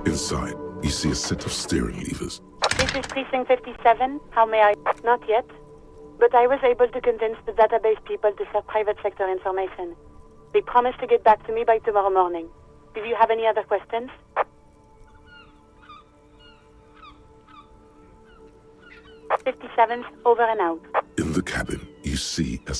Inside, you see a set of steering levers. This is Precinct 57. How may I? Not yet. But I was able to convince the database people to share private sector information. They promised to get back to me by tomorrow morning. Do you have any other questions? 57's over and out. In the cabin, you see a...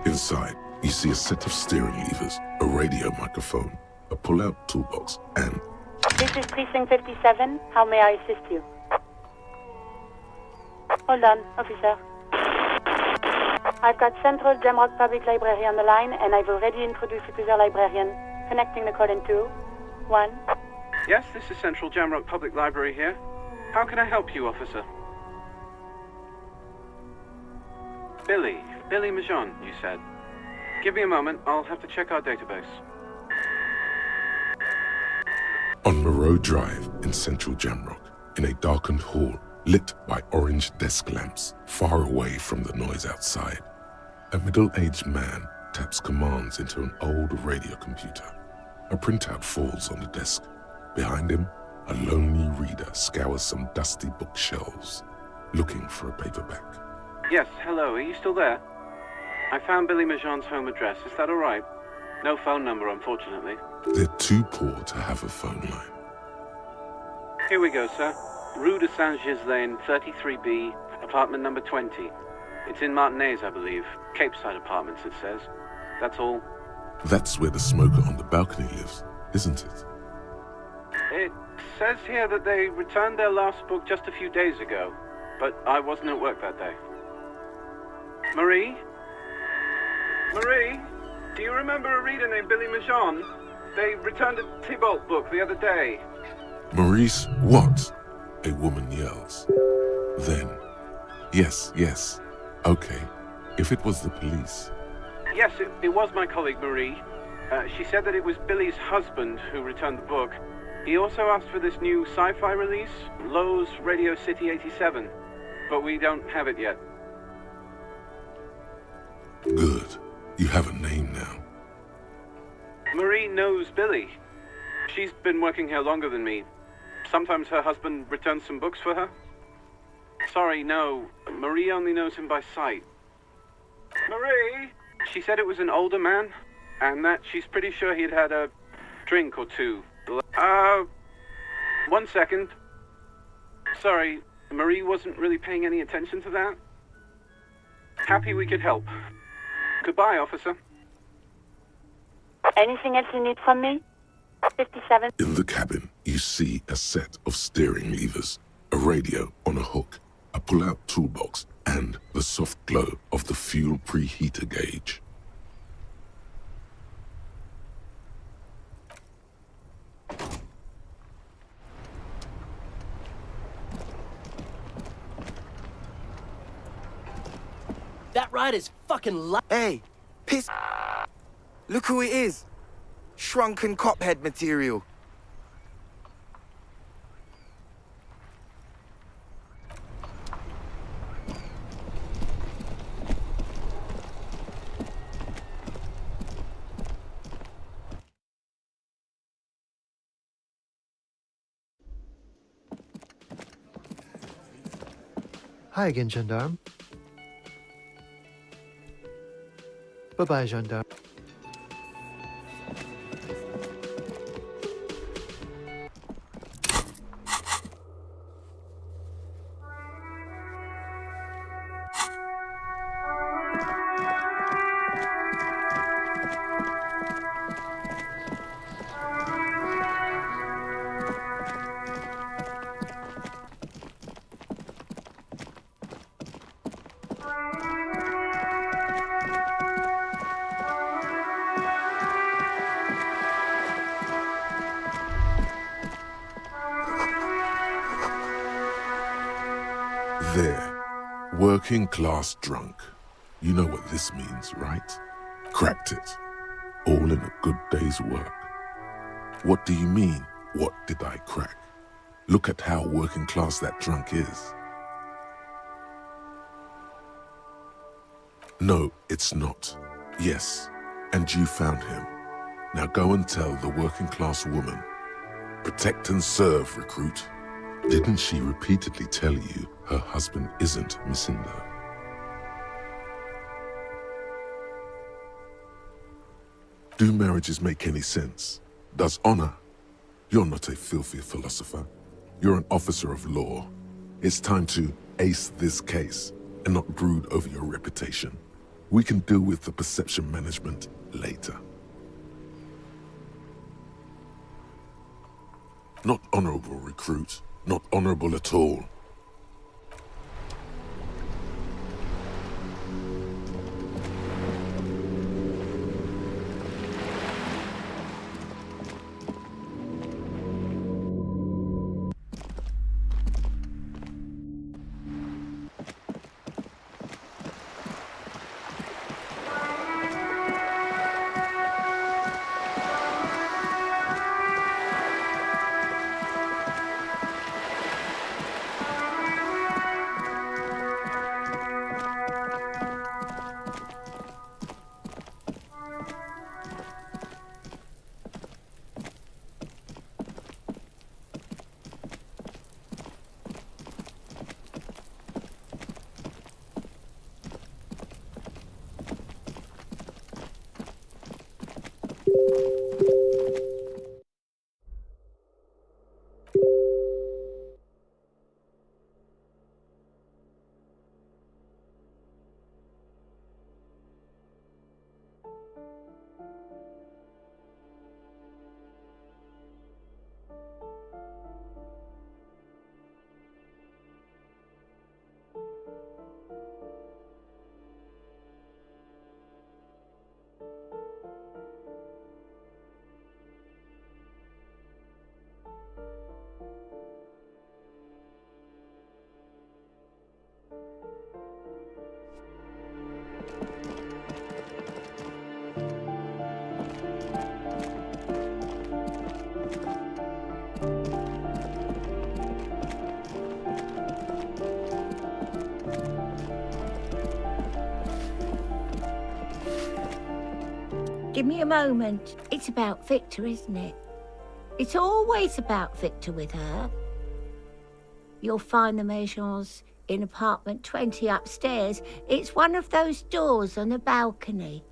Inside, you see a set of steering levers, a radio microphone, a pull-out toolbox, and... This is Precinct 57. How may I assist you? Hold on, officer. I've got Central Jamrock Public Library on the line, and I've already introduced you to their librarian. Connecting the call in 2, 1. Yes, this is Central Jamrock Public Library here. How can I help you, officer? Billy Majon, you said. Give me a moment, I'll have to check our database. On Moreau Drive in Central Jamrock, in a darkened hall lit by orange desk lamps far away from the noise outside, a middle-aged man taps commands into an old radio computer. A printout falls on the desk. Behind him, a lonely reader scours some dusty bookshelves, looking for a paperback. Yes, hello, are you still there? I found Billy Majon's home address, is that all right? No phone number, unfortunately. They're too poor to have a phone line. Here we go, sir. Rue de Saint-Ghislain, 33B, apartment number 20. It's in Martinez, I believe. Cape Side Apartments, it says. That's all. That's where the smoker on the balcony lives, isn't it? It says here that they returned their last book just a few days ago, but I wasn't at work that day. Marie? Marie? Do you remember a reader named Billy Majon? They returned a Thibault book the other day. Maurice, what? A woman yells. Then, yes, okay, if it was the police. Yes, it was my colleague Marie. She said that it was Billy's husband who returned the book. He also asked for this new sci-fi release, Lowe's Radio City 87, but we don't have it yet. Good. You have a name now. Marie knows Billy. She's been working here longer than me. Sometimes her husband returns some books for her. Sorry, no. Marie only knows him by sight. Marie! She said it was an older man, and that she's pretty sure he'd had a drink or two. 1 second. Sorry, Marie wasn't really paying any attention to that. Happy we could help. Goodbye, officer. Anything else you need from me? 57. In the cabin, you see a set of steering levers, a radio on a hook, a pull-out toolbox, and the soft glow of the fuel preheater gauge. That ride is fucking Hey, piss. Look who it is. Shrunken cophead material. Hi again, gendarme. Bye-bye, gendarme. There, working class drunk. You know what this means, right? Cracked it. All in a good day's work. What do you mean, what did I crack? Look at how working class that drunk is. No, it's not. Yes, and you found him. Now go and tell the working class woman. Protect and serve, recruit. Didn't she repeatedly tell you her husband isn't Missindo? Do marriages make any sense? Does honor? You're not a filthy philosopher. You're an officer of law. It's time to ace this case and not brood over your reputation. We can deal with the perception management later. Not honorable, recruit. Not honorable at all. Give me a moment. It's about Victor, isn't it? It's always about Victor with her. You'll find the Maisons in apartment 20 upstairs. It's one of those doors on the balcony.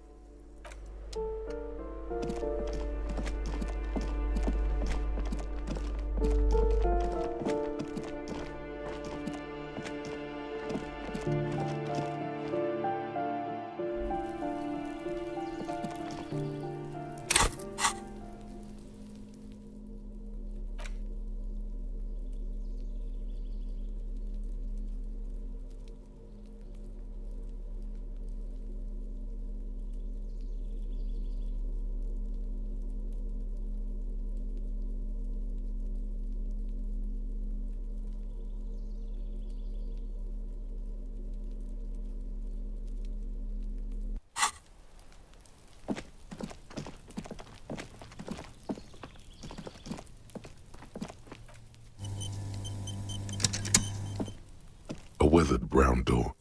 weathered brown door.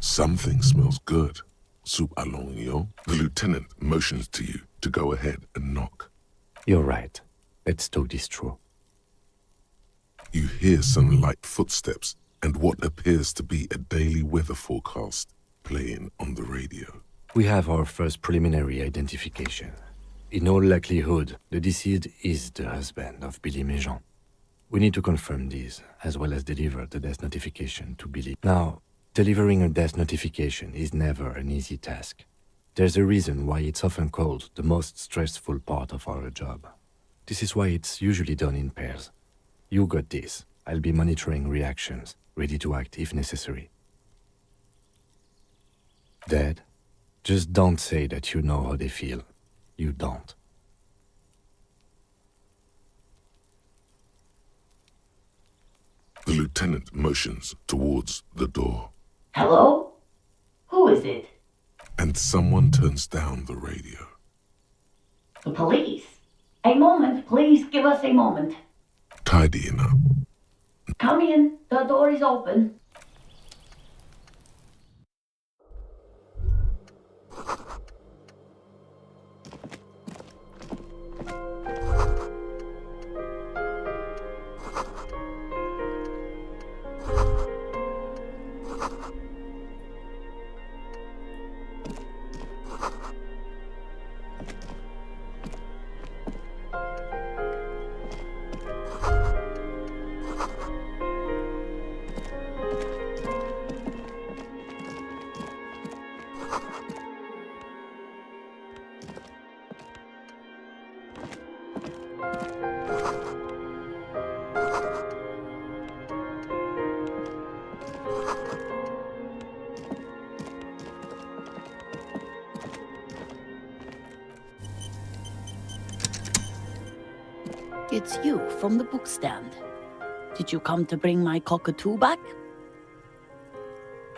Something smells good. Soup allons, yo. The lieutenant motions to you to go ahead and knock. You're right. Let's talk this through. You hear some light footsteps and what appears to be a daily weather forecast playing on the radio. We have our first preliminary identification. In all likelihood, the deceased is the husband of Billy Méjean. We need to confirm this, as well as deliver the death notification to Billy. Now, delivering a death notification is never an easy task. There's a reason why it's often called the most stressful part of our job. This is why it's usually done in pairs. You got this. I'll be monitoring reactions, ready to act if necessary. Dad, just don't say that you know how they feel. You don't. The lieutenant motions towards the door. Hello? Who is it? And someone turns down the radio. The police. A moment, please give us a moment. Tidying up. Come in, the door is open. It's you from the book stand. Did you come to bring my cockatoo back?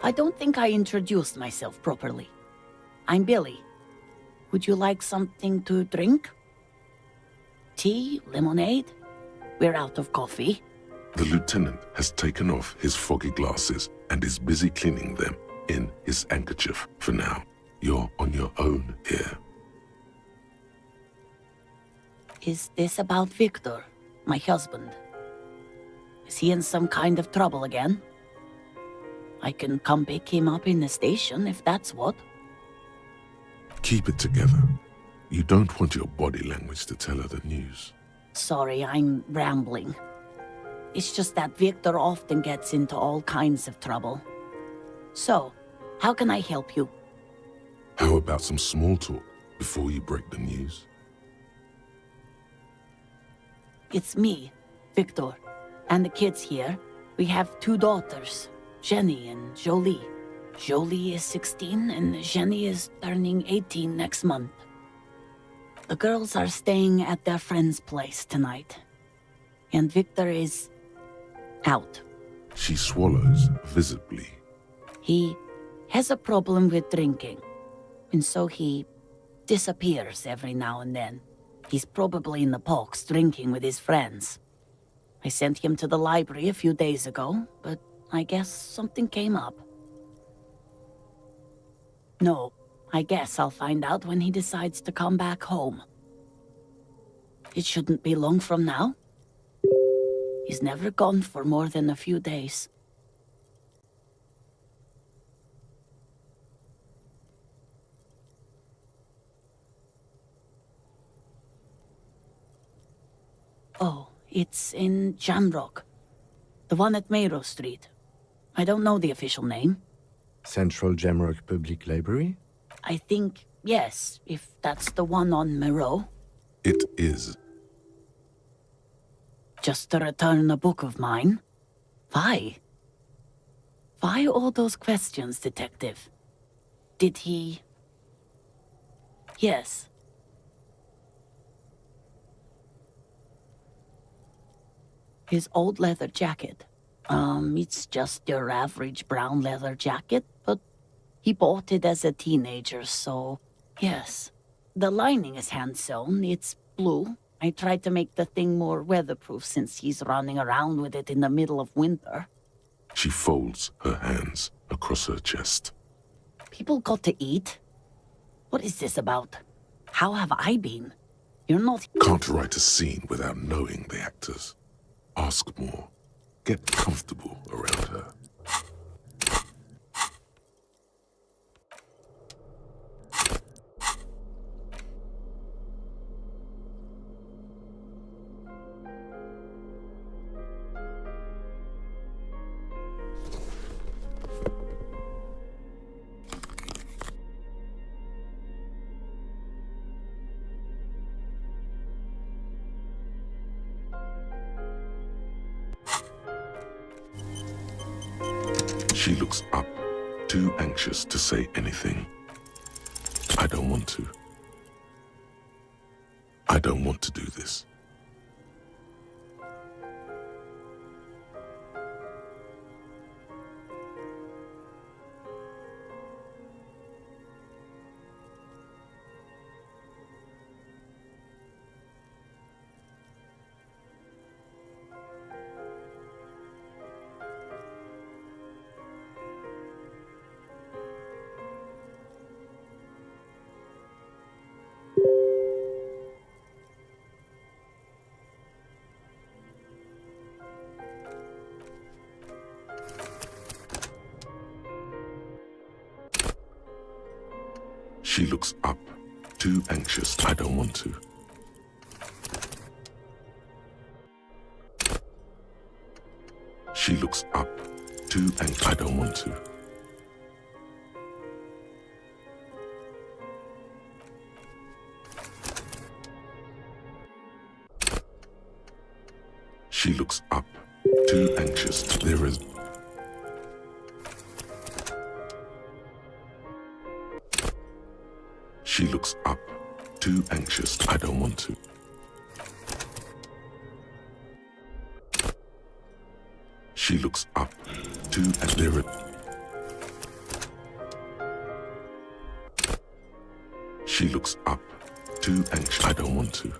I don't think I introduced myself properly. I'm Billy. Would you like something to drink? Tea? Lemonade? We're out of coffee. The lieutenant has taken off his foggy glasses and is busy cleaning them in his handkerchief for now. You're on your own here. Is this about Victor, my husband? Is he in some kind of trouble again? I can come pick him up in the station if that's what. Keep it together. You don't want your body language to tell her the news. Sorry, I'm rambling. It's just that Victor often gets into all kinds of trouble. So, how can I help you? How about some small talk before you break the news? It's me, Victor, and the kids here. We have 2 daughters, Jenny and Jolie. Jolie is 16 and Jenny is turning 18 next month. The girls are staying at their friend's place tonight. And Victor is out. She swallows visibly. He has a problem with drinking, and so he disappears every now and then. He's probably in the parks drinking with his friends. I sent him to the library a few days ago, but I guess something came up. No, I guess I'll find out when he decides to come back home. It shouldn't be long from now. He's never gone for more than a few days. Oh, it's in Jamrock. The one at Mayrow Street. I don't know the official name. Central Jamrock Public Library? I think, yes, if that's the one on Mayrow. It is. Just to return a book of mine? Why? Why all those questions, Detective? Did he... Yes. His old leather jacket. It's just your average brown leather jacket, but he bought it as a teenager, so... Yes. The lining is hand-sewn, it's blue. I tried to make the thing more weatherproof since he's running around with it in the middle of winter. She folds her hands across her chest. People got to eat? What is this about? How have I been? You're not... Can't write a scene without knowing the actors. Ask more. Get comfortable around her. She looks up, too anxious to say anything. I don't want to. I don't want to do this. She looks up, too anxious. I don't want to. She looks up, too anxious. I don't want to. She looks up, too anxious. There is... She looks up, too anxious. I don't want to. She looks up, too and there. She looks up, too anxious. I don't want to.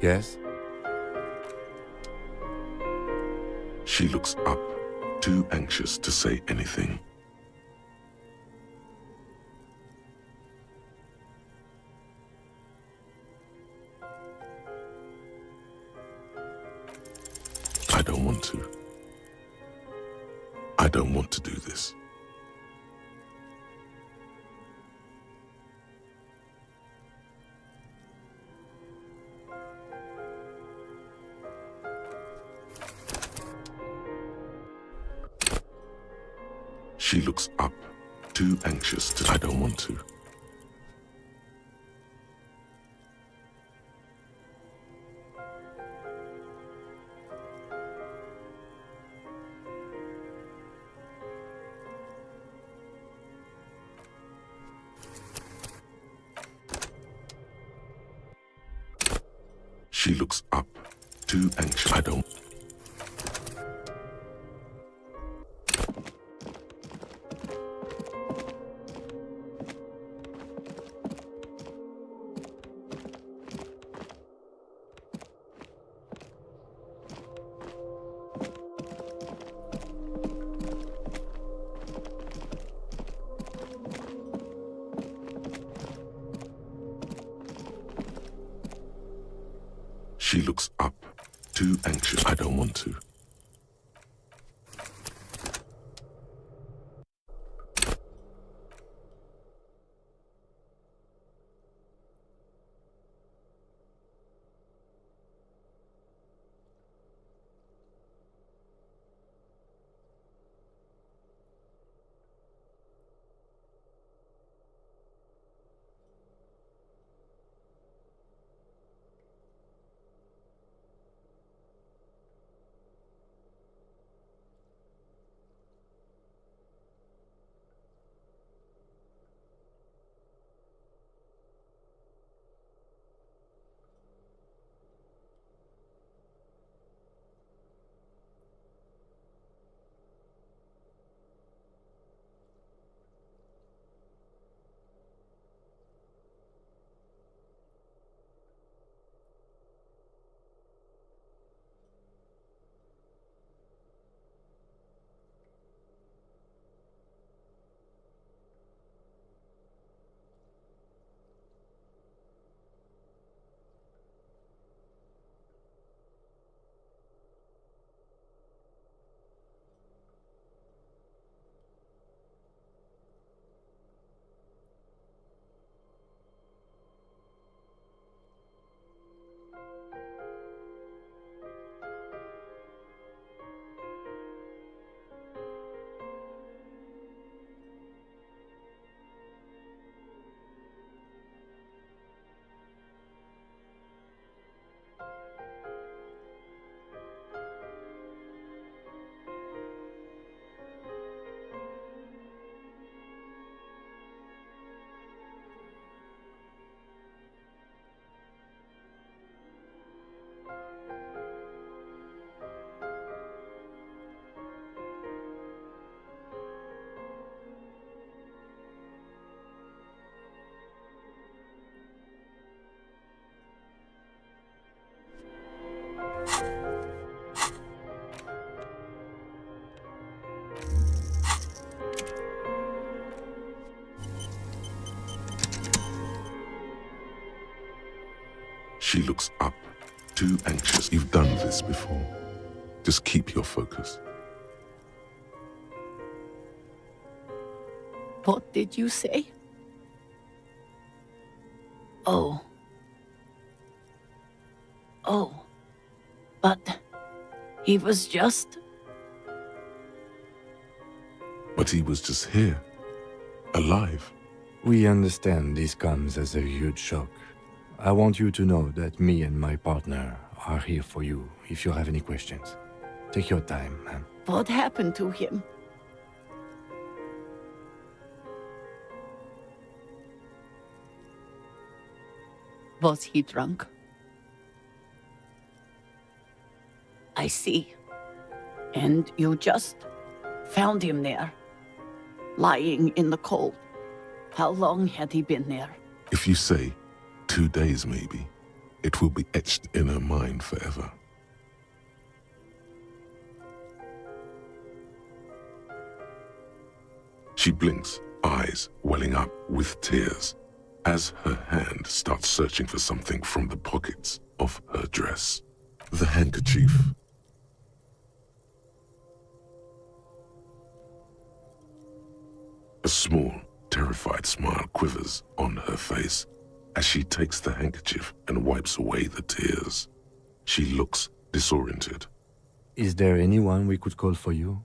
Yes? She looks up, too anxious to say anything. I don't want to. I don't want to do this. She looks up, too anxious to. I don't want to. She looks up, too anxious. I don't. She looks up, too anxious. I don't want to. She looks up, too anxious. You've done this before. Just keep your focus. What did you say? Oh. Oh. But he was just... But he was just here, alive. We understand this comes as a huge shock. I want you to know that me and my partner are here for you if you have any questions. Take your time, ma'am. What happened to him? Was he drunk? I see. And you just found him there, lying in the cold. How long had he been there? If you say 2 days maybe, It will be etched in her mind forever. She blinks, eyes welling up with tears, as her hand starts searching for something from the pockets of her dress. The handkerchief. A small, terrified smile quivers on her face as she takes the handkerchief and wipes away the tears. She looks disoriented. Is there anyone we could call for you?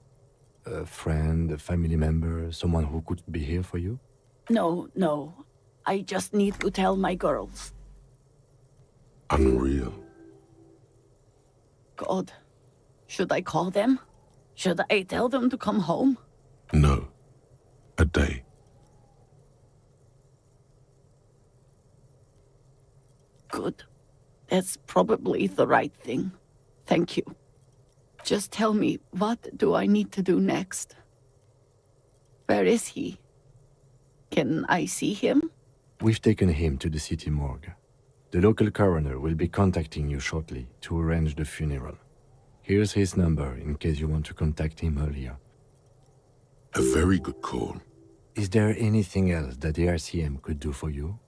A friend, a family member, someone who could be here for you? No. I just need to tell my girls. Unreal. God. Should I call them? Should I tell them to come home? No. A day. Good. That's probably the right thing. Thank you. Just tell me, what do I need to do next? Where is he? Can I see him? We've taken him to the city morgue. The local coroner will be contacting you shortly to arrange the funeral. Here's his number in case you want to contact him earlier. A very good call. Is there anything else that the RCM could do for you?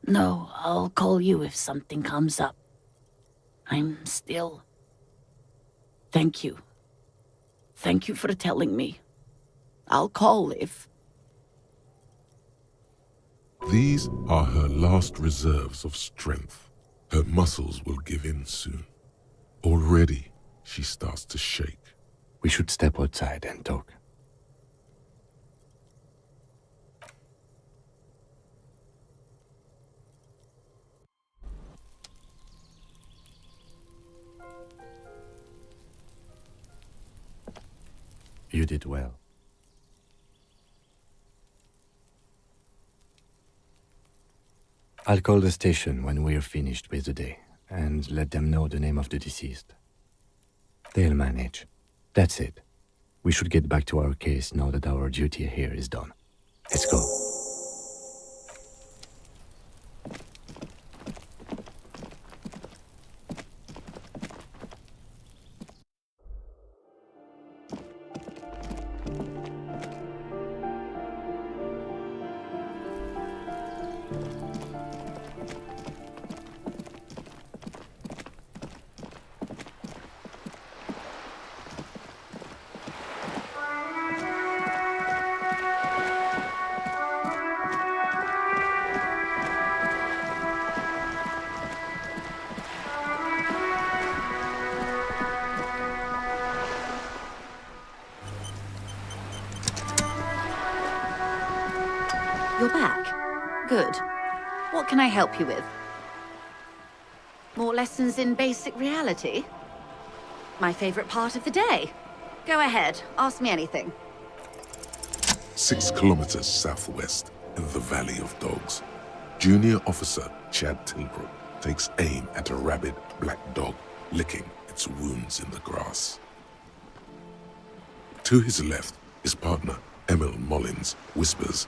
No, I'll call you if something comes up. I'm still... Thank you. Thank you for telling me. I'll call if... These are her last reserves of strength. Her muscles will give in soon. Already, she starts to shake. We should step outside and talk. You did well. I'll call the station when we're finished with the day, and let them know the name of the deceased. They'll manage. That's it. We should get back to our case now that our duty here is done. Let's go. You're back. Good. What can I help you with? More lessons in basic reality? My favorite part of the day. Go ahead, ask me anything. 6 kilometers southwest in the Valley of Dogs, Junior Officer Chad Tilbrook takes aim at a rabid black dog licking its wounds in the grass. To his left, his partner, Emil Mullins, whispers,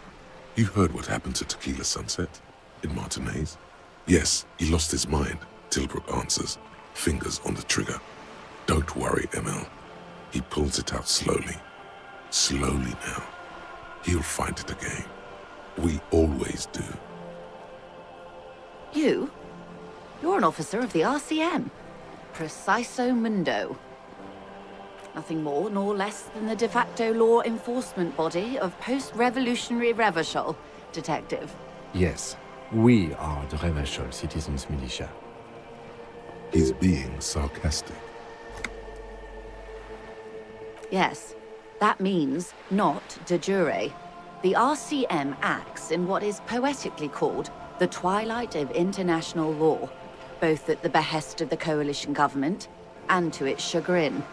"You heard what happened to Tequila Sunset in Martinez?" "Yes, he lost his mind," Tilbrook answers, fingers on the trigger. "Don't worry, Emil." He pulls it out slowly. Slowly now. He'll find it again. We always do. You're an officer of the RCM. Preciso mundo. Nothing more nor less than the de facto law enforcement body of post-revolutionary Revachol, Detective. Yes, we are the Revachol Citizens Militia. He's being sarcastic. Yes, that means not de jure. The RCM acts in what is poetically called the twilight of international law, both at the behest of the coalition government and to its chagrin.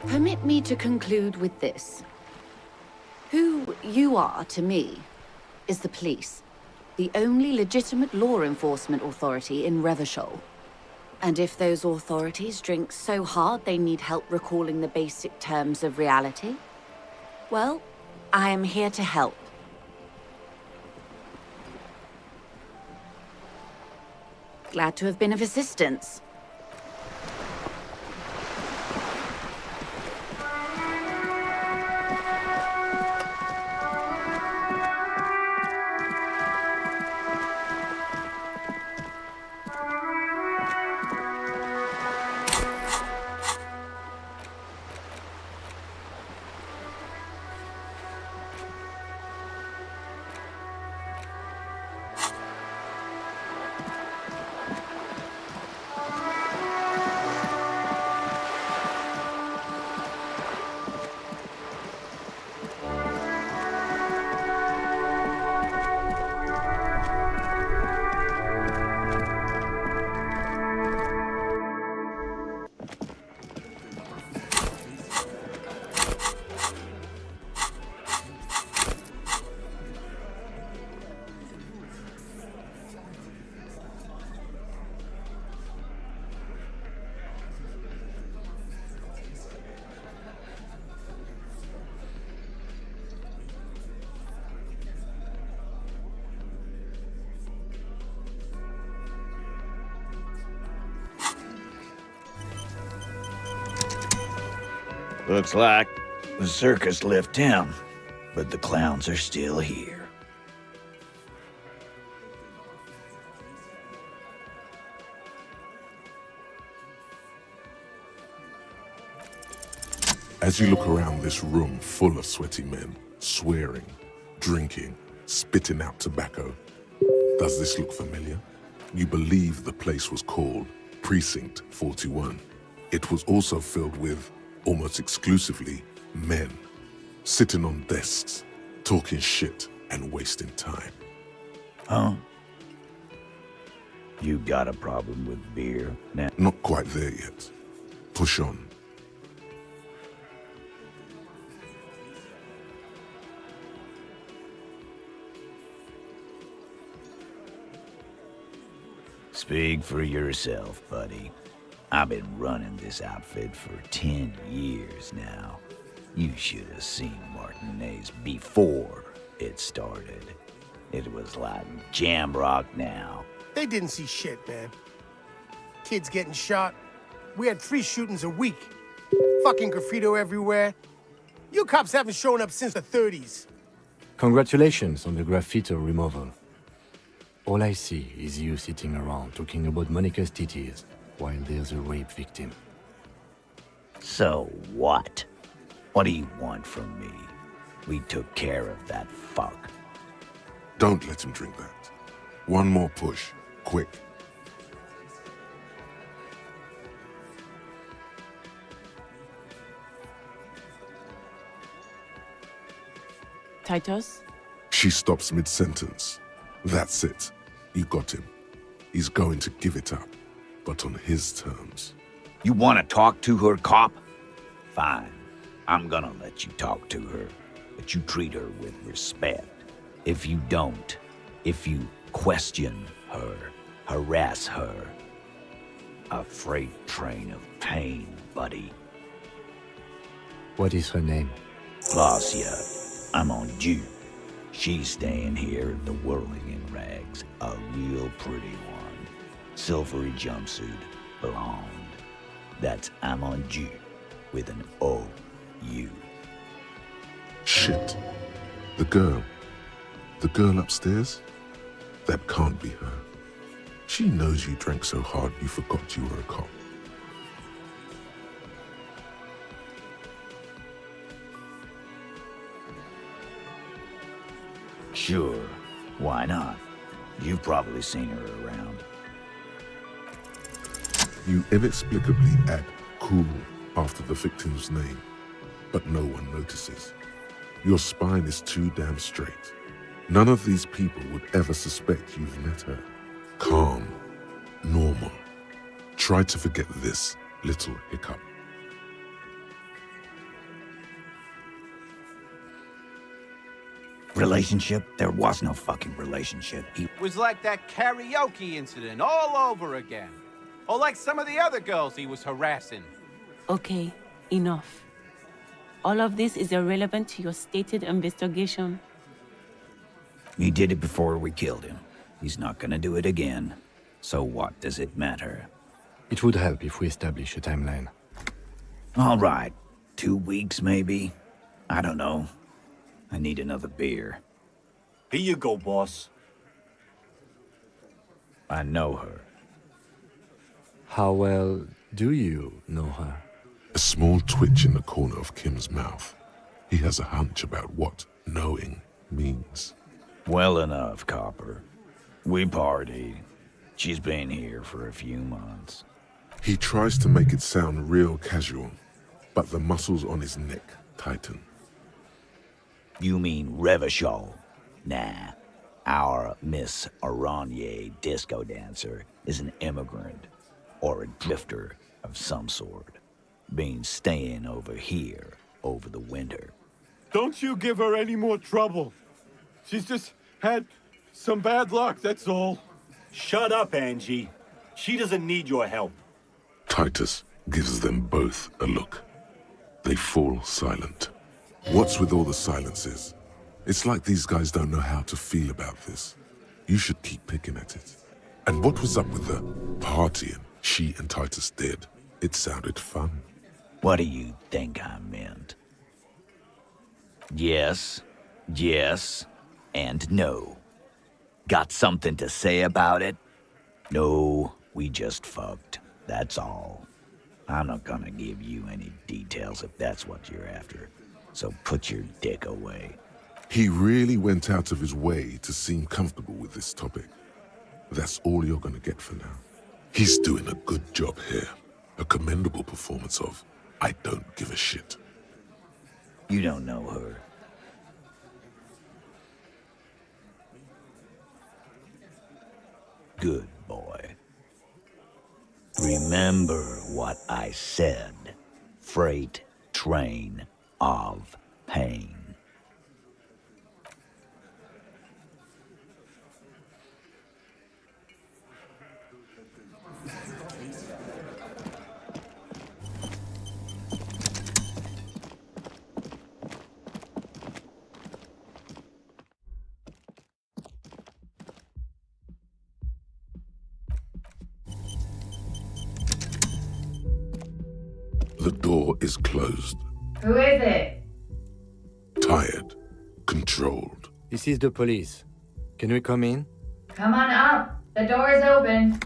Permit me to conclude with this. Who you are to me is the police, the only legitimate law enforcement authority in Revachol. And if those authorities drink so hard they need help recalling the basic terms of reality, well, I am here to help. glad to have been of assistance. Looks like the circus left town, but the clowns are still here. As you look around this room full of sweaty men, swearing, drinking, spitting out tobacco, does this look familiar? You believe the place was called Precinct 41. It was also filled with, almost exclusively, men, sitting on desks, talking shit and wasting time. Huh? You got a problem with beer now? Not quite there yet. Push on. Speak for yourself, buddy. I've been running this outfit for 10 years now. You should have seen Martinez before it started. It was like Jamrock now. They didn't see shit, man. Kids getting shot. We had 3 shootings a week. Fucking graffito everywhere. You cops haven't shown up since the 30s. Congratulations on the graffiti removal. All I see is you sitting around talking about Monica's titties while there's a rape victim. So what? What do you want from me? We took care of that fuck. Don't let him drink that. One more push, quick. Titus? She stops mid-sentence. That's it. You got him. He's going to give it up, but on his terms. You want to talk to her, cop? Fine. I'm gonna let you talk to her, but you treat her with respect. If you don't, if you question her, harass her, a freight train of pain, buddy. What is her name? Glacia, I'm on due. She's staying here at the Whirling in Rags, a real pretty one. Silvery jumpsuit, blonde. That's Amonju with an O-U. Shit. The girl upstairs? That can't be her. She knows you drank so hard you forgot you were a cop. Sure, why not? You've probably seen her around. You inexplicably add cool after the victim's name, but no one notices. Your spine is too damn straight. None of these people would ever suspect you've met her. Calm, normal. Try to forget this little hiccup. Relationship? There was no fucking relationship. It was like that karaoke incident all over again. Or like some of the other girls he was harassing. Okay, enough. All of this is irrelevant to your stated investigation. He did it before we killed him. He's not gonna do it again. So what does it matter? It would help if we establish a timeline. All right. 2 weeks, maybe? I don't know. I need another beer. Here you go, boss. I know her. How well do you know her? A small twitch in the corner of Kim's mouth. He has a hunch about what knowing means. Well enough, Copper. We party. She's been here for a few months. He tries to make it sound real casual, but the muscles on his neck tighten. You mean Revachol? Nah. Our Miss Aranye disco dancer is an immigrant or a drifter of some sort. Been staying over here over the winter. Don't you give her any more trouble. She's just had some bad luck, that's all. Shut up, Angie. She doesn't need your help. Titus gives them both a look. They fall silent. What's with all the silences? It's like these guys don't know how to feel about this. You should keep picking at it. And what was up with the partying she and Titus did? It sounded fun. What do you think I meant? Yes, yes, and no. Got something to say about it? No, we just fucked. That's all. I'm not gonna give you any details if that's what you're after. So put your dick away. He really went out of his way to seem comfortable with this topic. That's all you're gonna get for now. He's doing a good job here. A commendable performance of, I don't give a shit. You don't know her. Good boy. Remember what I said. Freight train of pain. The door is closed. Who is it? Tired. Controlled. This is the police. Can we come in? Come on up. The door is open.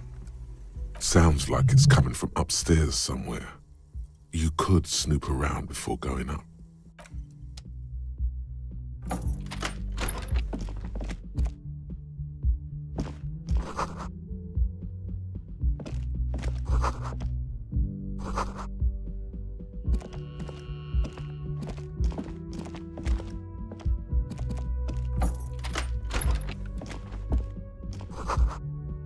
Sounds like it's coming from upstairs somewhere. You could snoop around before going up.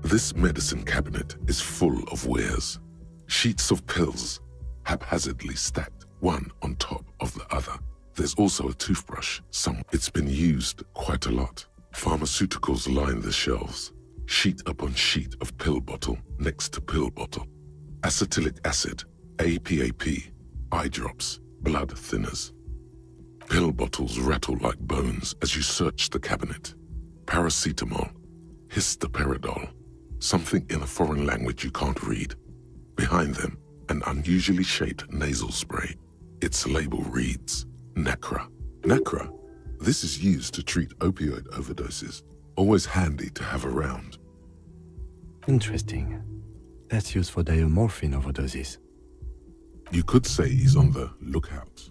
This medicine cabinet is full of wares. Sheets of pills, haphazardly stacked, one on top of the other. There's also a toothbrush. It's been used quite a lot. Pharmaceuticals line the shelves. Sheet upon sheet of pill bottle next to pill bottle. Acetylic acid, APAP, eye drops, blood thinners. Pill bottles rattle like bones as you search the cabinet. Paracetamol, histoperidol, something in a foreign language you can't read. Behind them, an unusually shaped nasal spray. Its label reads, Nacra. Nacra? This is used to treat opioid overdoses. Always handy to have around. Interesting. That's used for diamorphine overdoses. You could say he's on the lookout.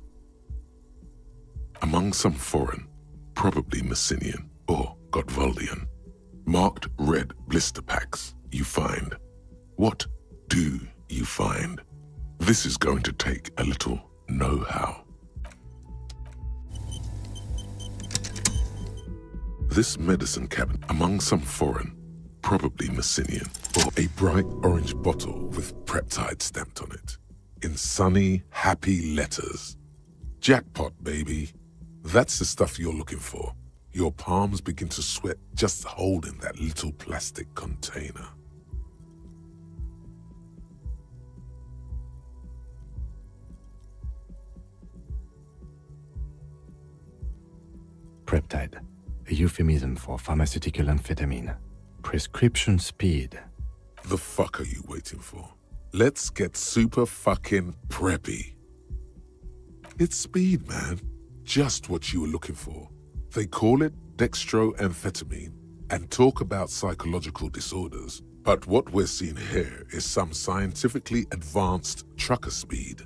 Among some foreign, probably Messinian or Gotwaldian, marked red blister packs you find. What do you find? This is going to take a little know-how. This medicine cabinet, among some foreign, probably Messinian, or a bright orange bottle with peptide stamped on it, in sunny, happy letters. Jackpot, baby. That's the stuff you're looking for. Your palms begin to sweat just holding that little plastic container. Peptide, a euphemism for pharmaceutical amphetamine. Prescription speed. The fuck are you waiting for? Let's get super fucking preppy. It's speed, man. Just what you were looking for. They call it dextroamphetamine and talk about psychological disorders. But what we're seeing here is some scientifically advanced trucker speed.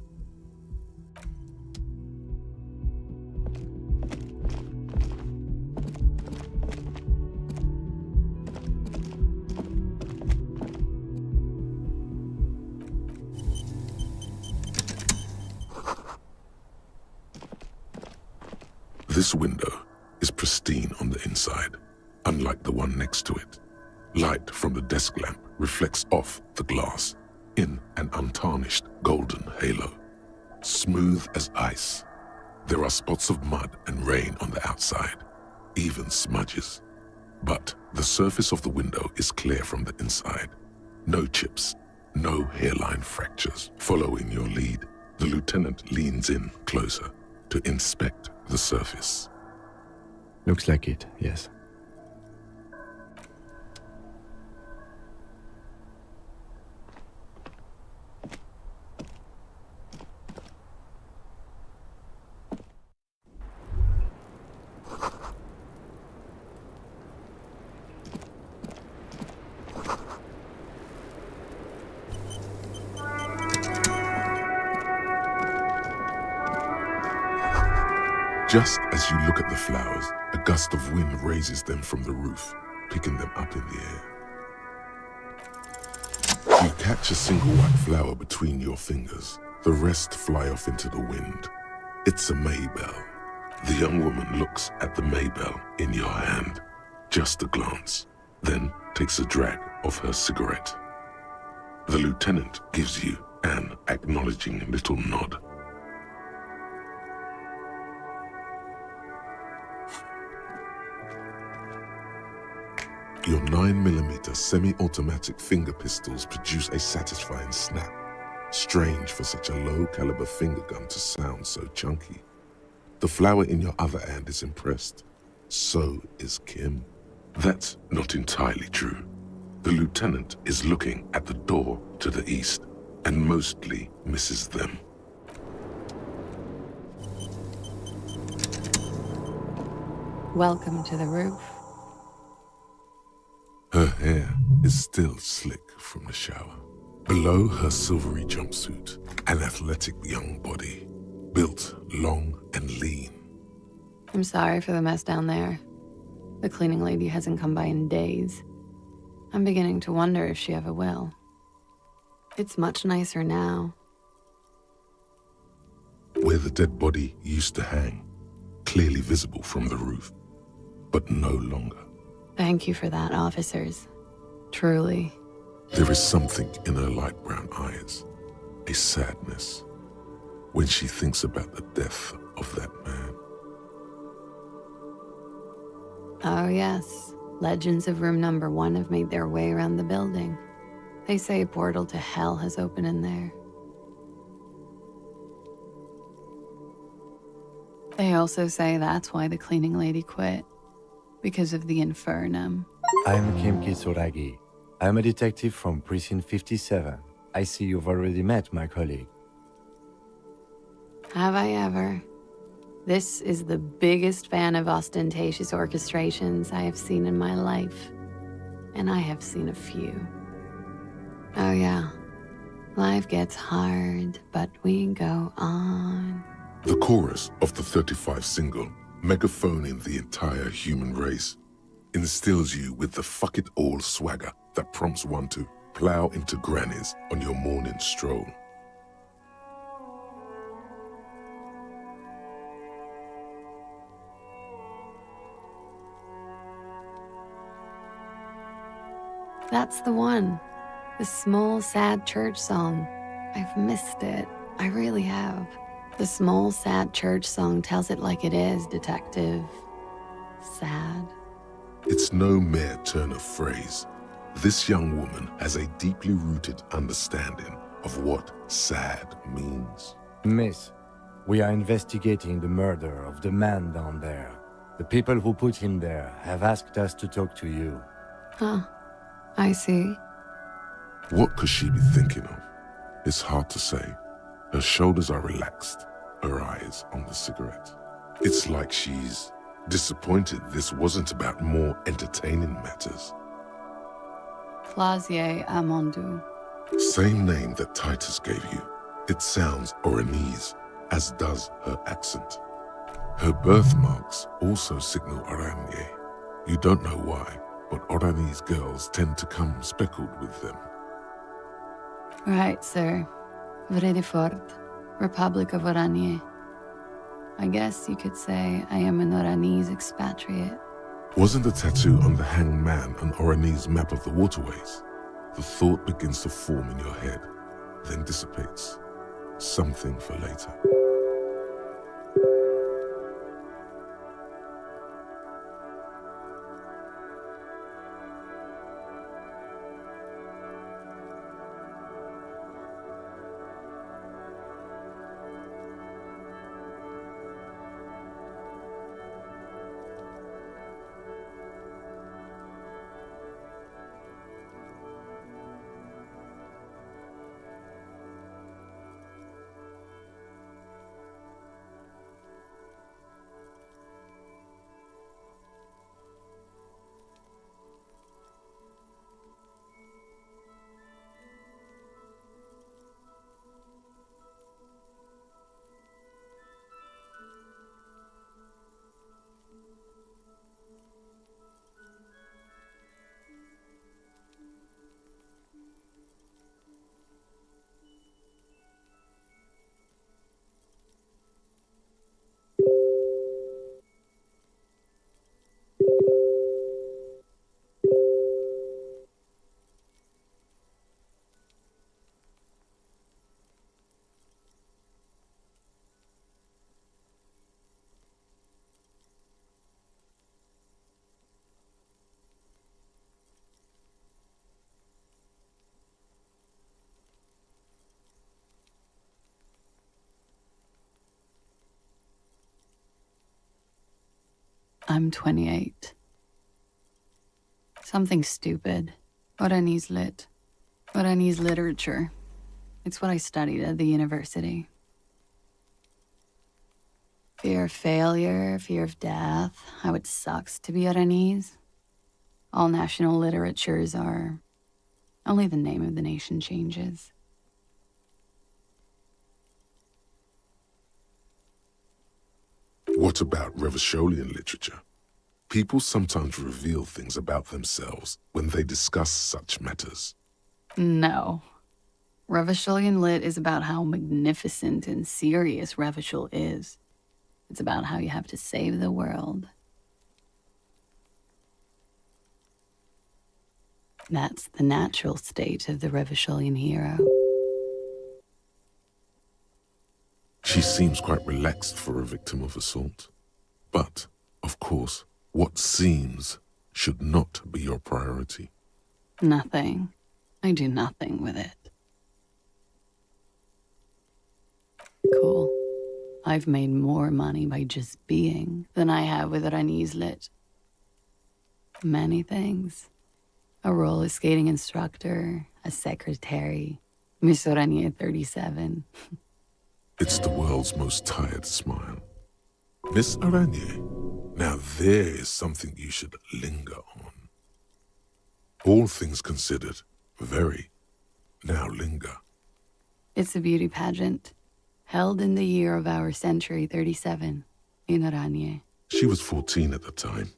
This window is pristine on the inside, unlike the one next to it. Light from the desk lamp reflects off the glass in an untarnished golden halo. Smooth as ice. There are spots of mud and rain on the outside, even smudges. But the surface of the window is clear from the inside. No chips, no hairline fractures. Following your lead, the lieutenant leans in closer to inspect the surface. Looks like it, yes. Just as you look at the flowers, a gust of wind raises them from the roof, picking them up in the air. You catch a single white flower between your fingers. The rest fly off into the wind. It's a Maybell. The young woman looks at the Maybell in your hand, just a glance, then takes a drag of her cigarette. The lieutenant gives you an acknowledging little nod. Your 9mm semi-automatic finger pistols produce a satisfying snap. Strange for such a low-caliber finger gun to sound so chunky. The flower in your other hand is impressed. So is Kim. That's not entirely true. The lieutenant is looking at the door to the east and mostly misses them. Welcome to the roof. Her hair is still slick from the shower. Below her silvery jumpsuit, an athletic young body, built long and lean. I'm sorry for the mess down there. The cleaning lady hasn't come by in days. I'm beginning to wonder if she ever will. It's much nicer now. Where the dead body used to hang, clearly visible from the roof, but no longer. Thank you for that, officers. Truly. There is something in her light brown eyes, a sadness, when she thinks about the death of that man. Oh yes, legends of room number 1 have made their way around the building. They say a portal to hell has opened in there. They also say that's why the cleaning lady quit. Because of the infernum. I'm Kim Kitsuragi. I'm a detective from Precinct 57. I see you've already met my colleague. Have I ever? This is the biggest fan of ostentatious orchestrations I have seen in my life. And I have seen a few. Oh yeah, life gets hard, but we go on. The chorus of the 35 single, megaphoning the entire human race, instills you with the fuck it all swagger that prompts one to plow into grannies on your morning stroll. That's the one. The small, sad church song. I've missed it. I really have. The small, sad church song tells it like it is, detective. Sad. It's no mere turn of phrase. This young woman has a deeply rooted understanding of what sad means. Miss, we are investigating the murder of the man down there. The people who put him there have asked us to talk to you. Huh. I see. What could she be thinking of? It's hard to say. Her shoulders are relaxed, her eyes on the cigarette. It's like she's disappointed this wasn't about more entertaining matters. Plaisir Amandu. Same name that Titus gave you. It sounds Oranese, as does her accent. Her birthmarks also signal Oranje. You don't know why, but Oranese girls tend to come speckled with them. Right, sir. Vredefort, Republic of Oranje. I guess you could say I am an Oranese expatriate. Wasn't the tattoo on the hanged man an Oranese map of the waterways? The thought begins to form in your head, then dissipates. Something for later. I'm 28. Something stupid. Oranese lit. Oranese literature. It's what I studied at the university. Fear of failure, fear of death, how it sucks to be Oranese. All national literatures are... only the name of the nation changes. What about Revacholian literature? People sometimes reveal things about themselves when they discuss such matters. No. Revacholian lit is about how magnificent and serious Revachol is. It's about how you have to save the world. That's the natural state of the Revacholian hero. She seems quite relaxed for a victim of assault. But, of course, what seems should not be your priority. Nothing. I do nothing with it. Cool. I've made more money by just being than I have with Oranese lit. Many things. A roller skating instructor, a secretary, Miss Oranje 37. It's the world's most tired smile. Miss Oranje, now there is something you should linger on. All things considered, very. Now linger. It's a beauty pageant, held in the year of our century 37, in Oranje. She was 14 at the time.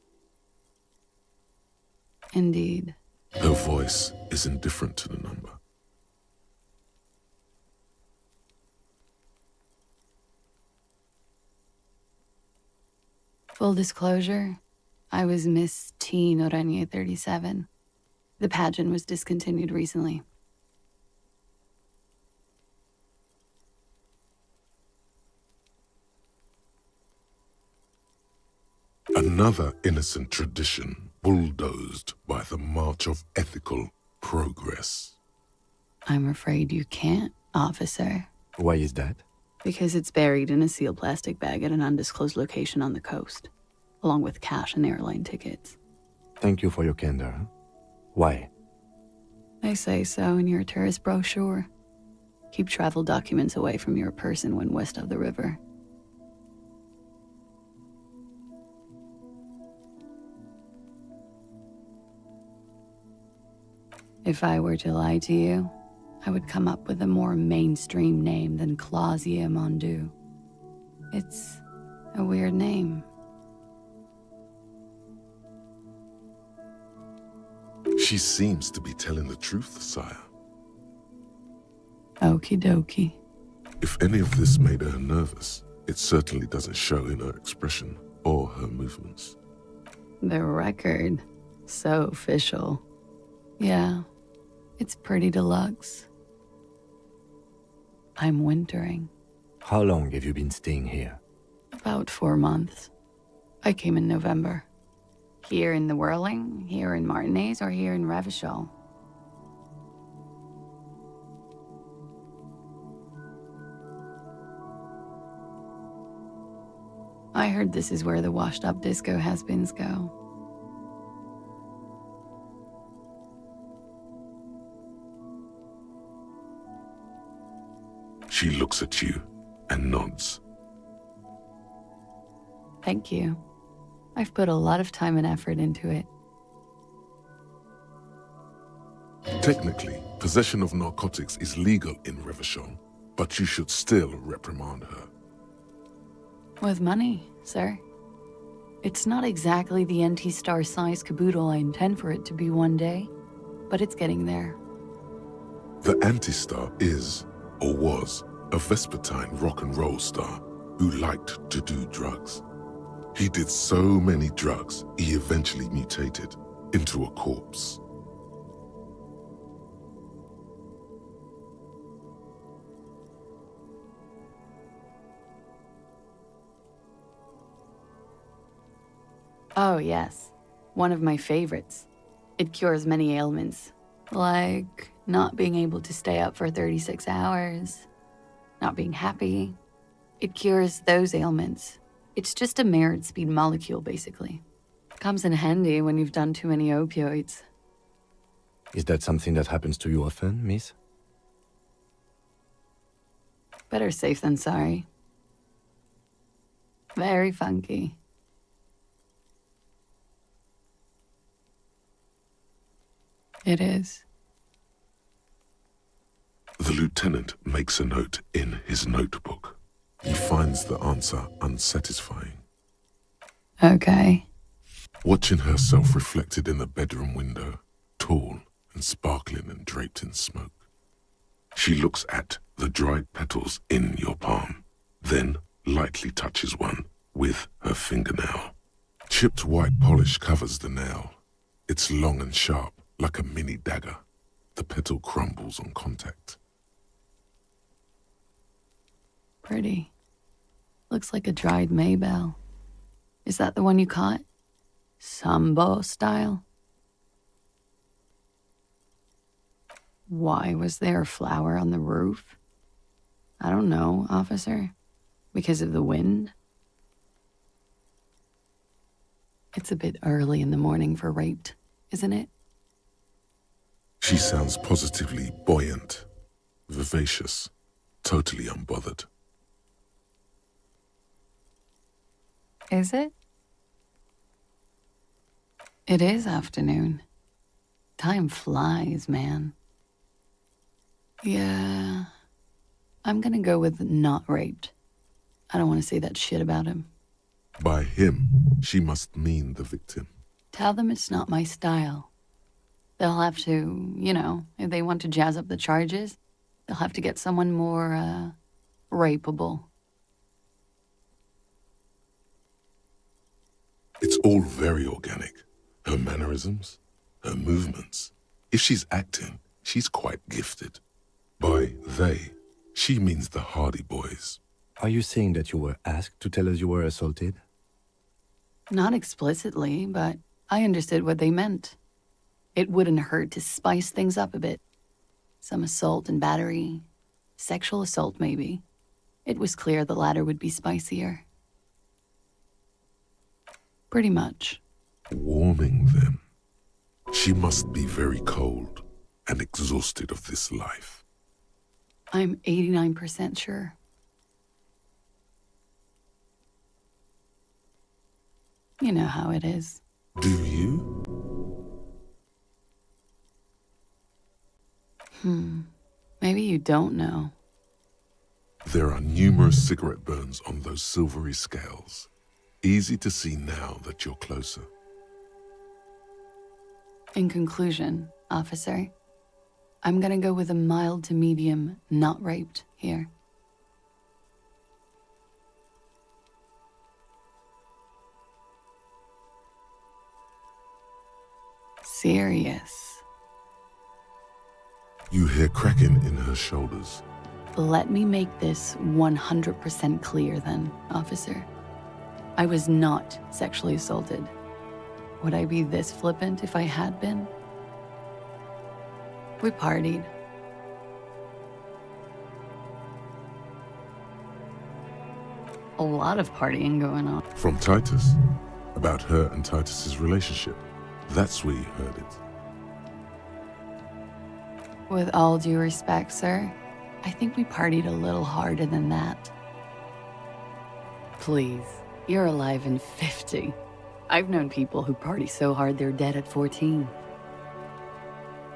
Indeed. Her voice is indifferent to the number. Full disclosure, I was Miss Teen Oranje 37. The pageant was discontinued recently. Another innocent tradition bulldozed by the march of ethical progress. I'm afraid you can't, officer. Why is that? Because it's buried in a sealed plastic bag at an undisclosed location on the coast, along with cash and airline tickets. Thank you for your candor. Why? They say so in your tourist brochure. Keep travel documents away from your person when west of the river. If I were to lie to you, I would come up with a more mainstream name than Clausia Mondu. It's a weird name. She seems to be telling the truth, sire. Okie dokie. If any of this made her nervous, it certainly doesn't show in her expression or her movements. The record. So official. Yeah, it's pretty deluxe. I'm wintering. How long have you been staying here? About 4 months. I came in November. Here in the Whirling, here in Martinez, or here in Revachol. I heard this is where the washed-up disco has-beens go. She looks at you and nods. Thank you. I've put a lot of time and effort into it. Technically, possession of narcotics is legal in Revachol, but you should still reprimand her. With money, sir. It's not exactly the NT-Star size caboodle I intend for it to be one day, but it's getting there. The Anti-Star is, or was, a Vespertine rock and roll star who liked to do drugs. He did so many drugs, he eventually mutated into a corpse. Oh, yes. One of my favorites. It cures many ailments, like not being able to stay up for 36 hours, not being happy. It cures those ailments. It's just a merit speed molecule, basically. Comes in handy when you've done too many opioids. Is that something that happens to you often, miss? Better safe than sorry. Very funky. It is. The lieutenant makes a note in his notebook. He finds the answer unsatisfying. Okay. Watching herself reflected in the bedroom window, tall and sparkling and draped in smoke. She looks at the dried petals in your palm, then lightly touches one with her fingernail. Chipped white polish covers the nail. It's long and sharp, like a mini dagger. The petal crumbles on contact. Pretty. Looks like a dried maybell. Is that the one you caught? Sambo style? Why was there a flower on the roof? I don't know, officer. Because of the wind? It's a bit early in the morning for rape, isn't it? She sounds positively buoyant, vivacious, totally unbothered. Is it? It is afternoon. Time flies, man. Yeah, I'm gonna go with not raped. I don't want to say that shit about him. By him, she must mean the victim. Tell them it's not my style. They'll have to, you know, if they want to jazz up the charges, they'll have to get someone more, rapeable. It's all very organic. Her mannerisms, her movements. If she's acting, she's quite gifted. By they, she means the Hardy Boys. Are you saying that you were asked to tell us you were assaulted? Not explicitly, but I understood what they meant. It wouldn't hurt to spice things up a bit. Some assault and battery. Sexual assault, maybe. It was clear the latter would be spicier. Pretty much. Warming them. She must be very cold. and exhausted of this life. I'm 89% sure. You know how it is. Do you? Maybe you don't know. There are numerous cigarette burns on those silvery scales. Easy to see now that you're closer. In conclusion, officer, I'm gonna go with a mild to medium not raped here. Serious. You hear cracking in her shoulders. Let me make this 100% clear then, officer. I was not sexually assaulted. Would I be this flippant if I had been? We partied. A lot of partying going on. From Titus. About her and Titus's relationship. That's where you heard it. With all due respect, sir, I think we partied a little harder than that. Please, you're alive in 50. I've known people who party so hard they're dead at 14.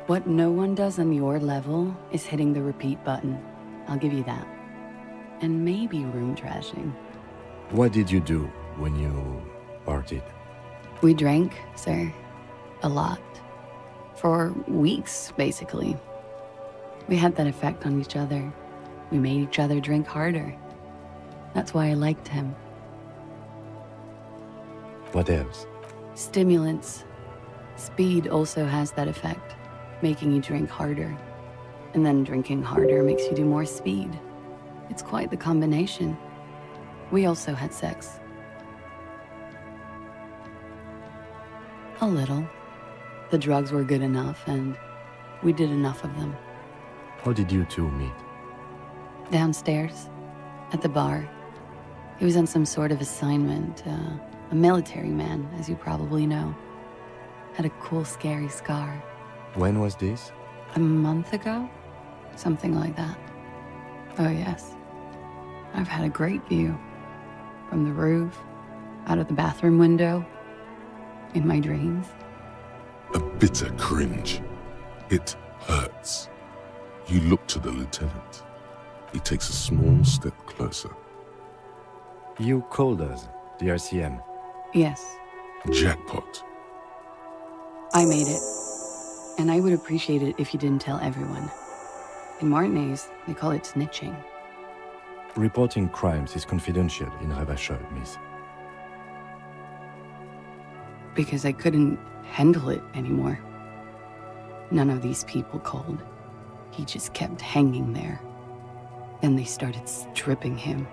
What no one does on your level is hitting the repeat button. I'll give you that. And maybe room trashing. What did you do when you partied? We drank, sir. A lot. For weeks, basically. We had that effect on each other. We made each other drink harder. That's why I liked him. What else? Stimulants. Speed also has that effect, making you drink harder. And then drinking harder makes you do more speed. It's quite the combination. We also had sex. A little. The drugs were good enough, and we did enough of them. How did you two meet? Downstairs, at the bar. He was on some sort of assignment, a military man, as you probably know. Had a cool, scary scar. When was this? A month ago? Something like that. Oh, yes. I've had a great view. From the roof, out of the bathroom window, in my dreams. A bitter cringe. It hurts. You look to the lieutenant. He takes a small step closer. You called us, the RCM. Yes. Jackpot. I made it. And I would appreciate it if you didn't tell everyone. In Martinez, they call it snitching. Reporting crimes is confidential in Ravachol, miss. Because I couldn't handle it anymore. None of these people called. He just kept hanging there. Then they started stripping him.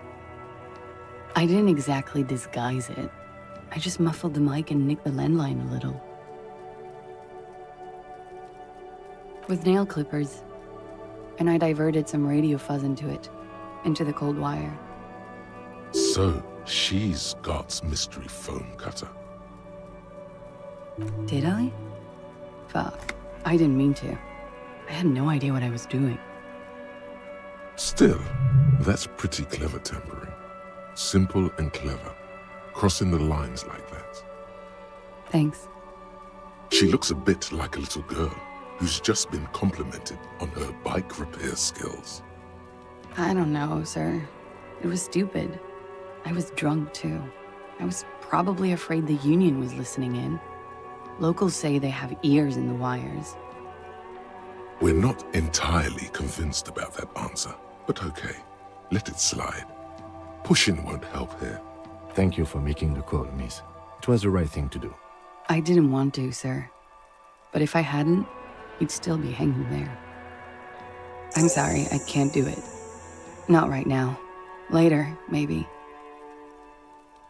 I didn't exactly disguise it. I just muffled the mic and nicked the landline a little. With nail clippers. And I diverted some radio fuzz into it, into the cold wire. So, she's God's mystery foam cutter. Did I? Fuck. I didn't mean to. I had no idea what I was doing. Still, that's pretty clever tampering. Simple and clever. Crossing the lines like that. Thanks. She looks a bit like a little girl who's just been complimented on her bike repair skills. I don't know, sir. It was stupid. I was drunk, too. I was probably afraid the union was listening in. Locals say they have ears in the wires. We're not entirely convinced about that answer, but okay. Let it slide. Pushing won't help here. Thank you for making the call, miss. It was the right thing to do. I didn't want to, sir. But if I hadn't, he'd still be hanging there. I'm sorry, I can't do it. Not right now. Later, maybe.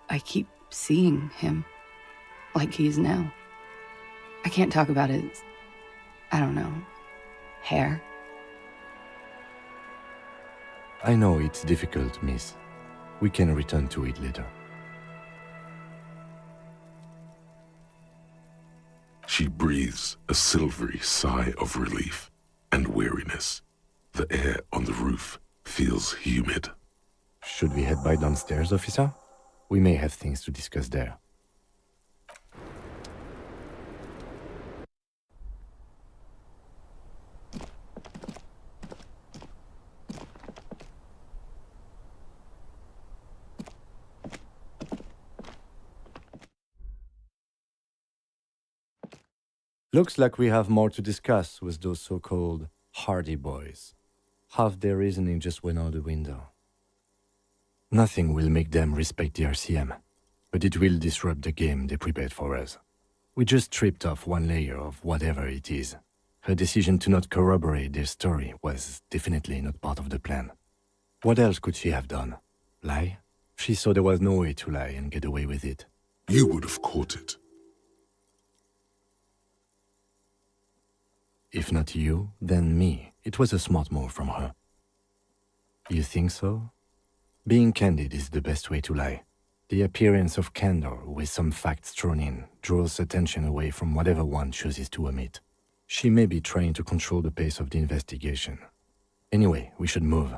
I keep seeing him. Like he is now. I can't talk about his, I don't know, hair. I know it's difficult, miss. We can return to it later. She breathes a silvery sigh of relief. and weariness. The air on the roof feels humid. Should we head by downstairs, officer? We may have things to discuss there. Looks like we have more to discuss with those so-called Hardy boys. Half their reasoning just went out the window. Nothing will make them respect the RCM, but it will disrupt the game they prepared for us. We just stripped off one layer of whatever it is. Her decision to not corroborate their story was definitely not part of the plan. What else could she have done? Lie? She saw there was no way to lie and get away with it. You would have caught it. If not you, then me. It was a smart move from her. You think so? Being candid is the best way to lie. The appearance of candor with some facts thrown in draws attention away from whatever one chooses to omit. She may be trying to control the pace of the investigation. Anyway, we should move.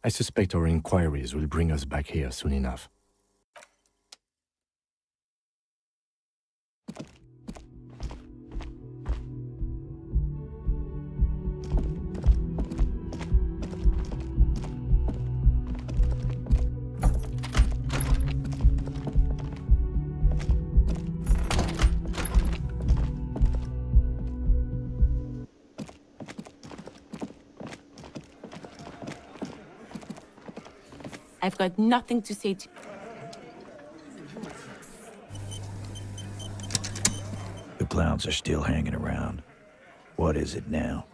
I suspect our inquiries will bring us back here soon enough. I've got nothing to say to The clowns are still hanging around. What is it now?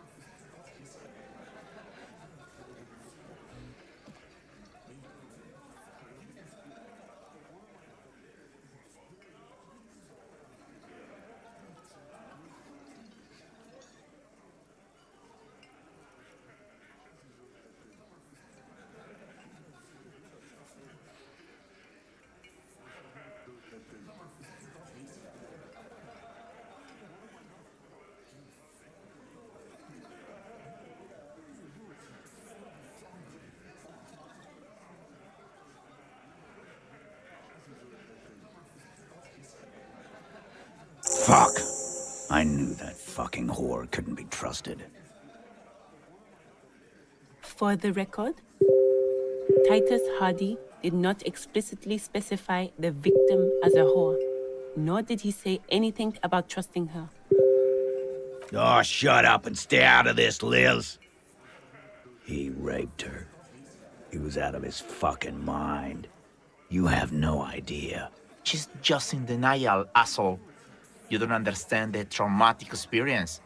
Fuck! I knew that fucking whore couldn't be trusted. For the record, Titus Hardy did not explicitly specify the victim as a whore, nor did he say anything about trusting her. Oh, shut up and stay out of this, Liz. He raped her. He was out of his fucking mind. You have no idea. She's just in denial, asshole. You don't understand the traumatic experience.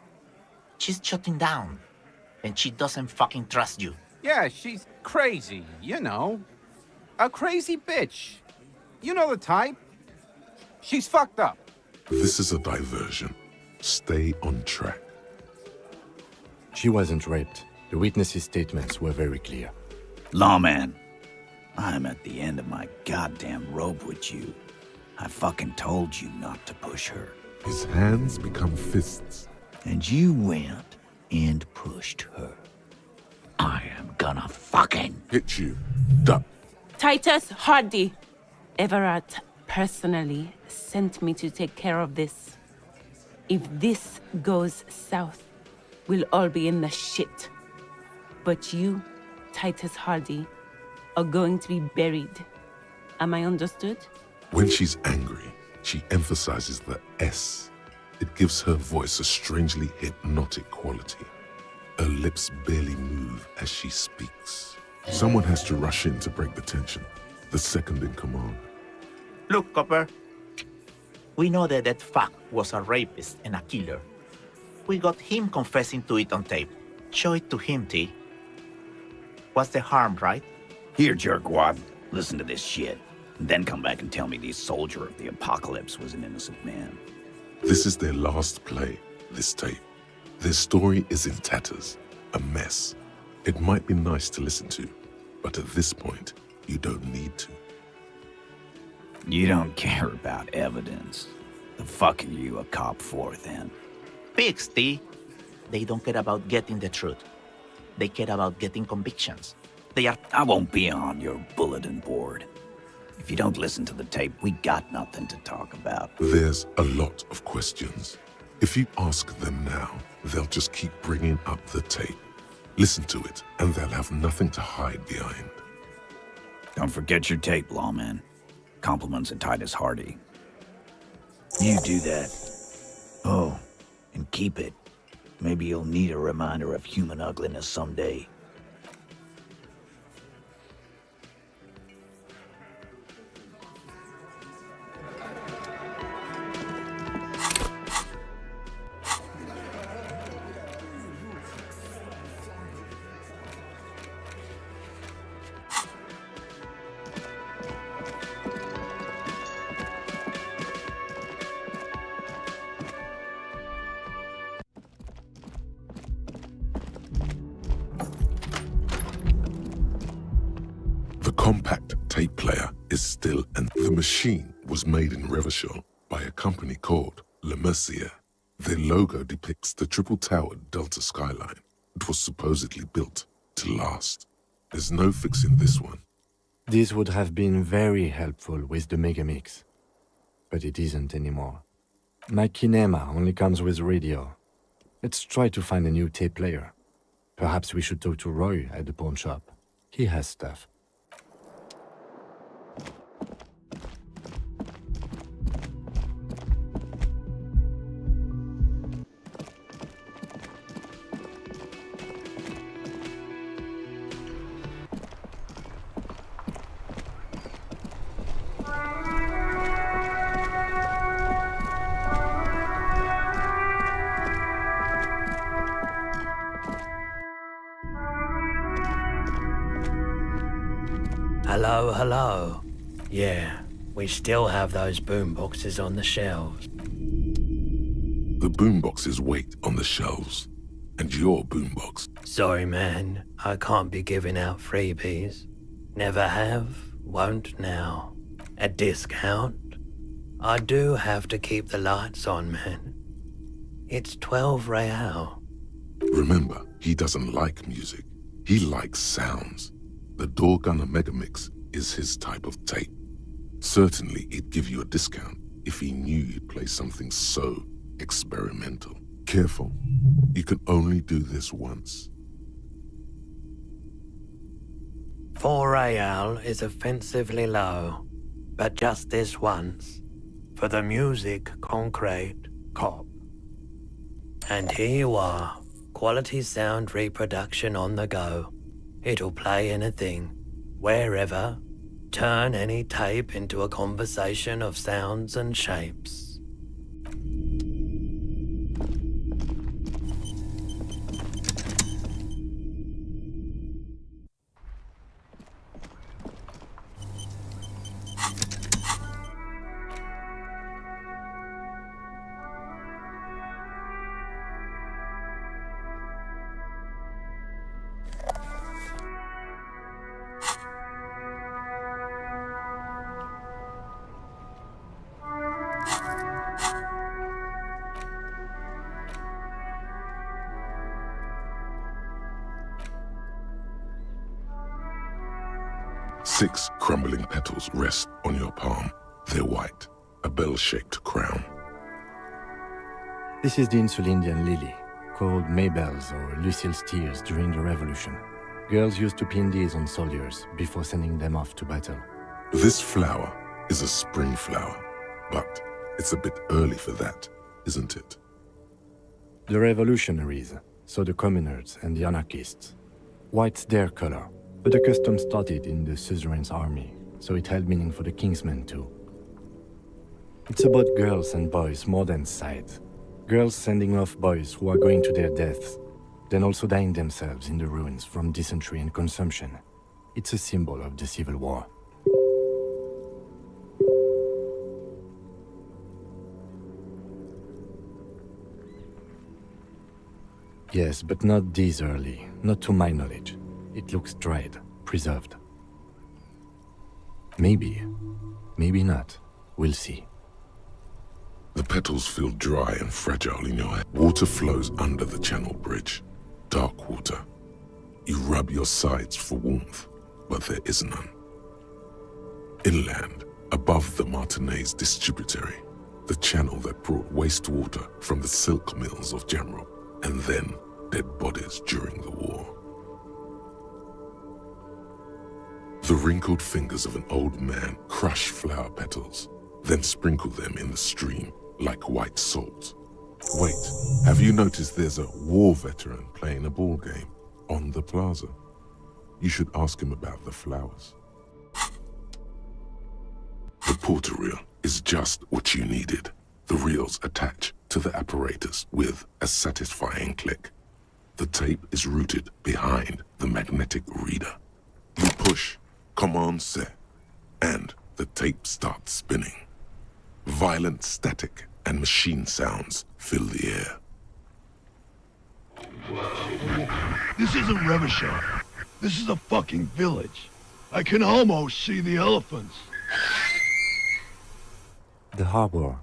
She's shutting down, and she doesn't fucking trust you. Yeah, she's crazy, you know. A crazy bitch. You know the type. She's fucked up. This is a diversion. Stay on track. She wasn't raped. The witnesses' statements were very clear. Lawman, I'm at the end of my goddamn rope with you. I fucking told you not to push her. His hands become fists. And you went and pushed her. I am gonna fucking hit you. Duck. Titus Hardy. Everard personally sent me to take care of this. If this goes south, we'll all be in the shit. But you, Titus Hardy, are going to be buried. Am I understood? When she's angry, she emphasizes the S. It gives her voice a strangely hypnotic quality. Her lips barely move as she speaks. Someone has to rush in to break the tension. The second in command. Look, Copper. We know that that fuck was a rapist and a killer. We got him confessing to it on tape. Show it to him, T. What's the harm, right? Here, jerkwad. Listen to this shit. And then come back and tell me the soldier of the apocalypse was an innocent man. This is their last play, this tape. Their story is in tatters, a mess. It might be nice to listen to, but at this point, you don't need to. You don't care about evidence. The fuck are you a cop for, then? Pigs, T. They don't care about getting the truth. They care about getting convictions. They are... I won't be on your bulletin board. If you don't listen to the tape, we got nothing to talk about. There's a lot of questions. If you ask them now, they'll just keep bringing up the tape. Listen to it, and they'll have nothing to hide behind. Don't forget your tape, lawman. Compliments of Titus Hardy. You do that. Oh, and keep it. Maybe you'll need a reminder of human ugliness someday. The compact tape player is still, and the machine was made in Revachol by a company called Le Mercier. Their logo depicts the triple-towered Delta skyline. It was supposedly built to last. There's no fixing this one. This would have been very helpful with the Megamix, but it isn't anymore. My Kinema only comes with radio. Let's try to find a new tape player. Perhaps we should talk to Roy at the pawn shop. He has stuff. Hello, hello. Yeah, we still have those boomboxes on the shelves. The boomboxes wait on the shelves, and your boombox. Sorry, man, I can't be giving out freebies. Never have, won't now. A discount? I do have to keep the lights on, man. It's 12 real. Remember, he doesn't like music. He likes sounds. The Door Gunner Megamix is his type of tape. Certainly, he'd give you a discount if he knew you'd play something so experimental. Careful, you can only do this once. 4 real is offensively low, but just this once. For the music, concrete, cop. And here you are, quality sound reproduction on the go. It'll play anything, wherever, turn any tape into a conversation of sounds and shapes. Six crumbling petals rest on your palm. They're white, a bell-shaped crown. This is the Insulindian lily, called Maybelle's or Lucille's tears during the Revolution. Girls used to pin these on soldiers before sending them off to battle. This flower is a spring flower, but it's a bit early for that, isn't it? The revolutionaries, so the communards and the anarchists. White's their color, but the custom started in the suzerain's army, so it held meaning for the kingsmen too. It's about girls and boys more than sides. Girls sending off boys who are going to their deaths, then also dying themselves in the ruins from dysentery and consumption. It's a symbol of the Civil War. Yes, but not this early, not to my knowledge. It looks dried, preserved. Maybe, maybe not. We'll see. The petals feel dry and fragile in your hand. Water flows under the channel bridge. Dark water. You rub your sides for warmth, but there is none. Inland, above the Martinez distributary, the channel that brought wastewater from the silk mills of Jamrock, and then dead bodies during the war. The wrinkled fingers of an old man crush flower petals, then sprinkle them in the stream like white salt. Wait, have you noticed there's a war veteran playing a ball game on the plaza? You should ask him about the flowers. The porter reel is just what you needed. The reels attach to the apparatus with a satisfying click. The tape is routed behind the magnetic reader. You push Command C, and the tape starts spinning. Violent static and machine sounds fill the air. This isn't Revachol. This is a fucking village. I can almost see the elephants. The harbor.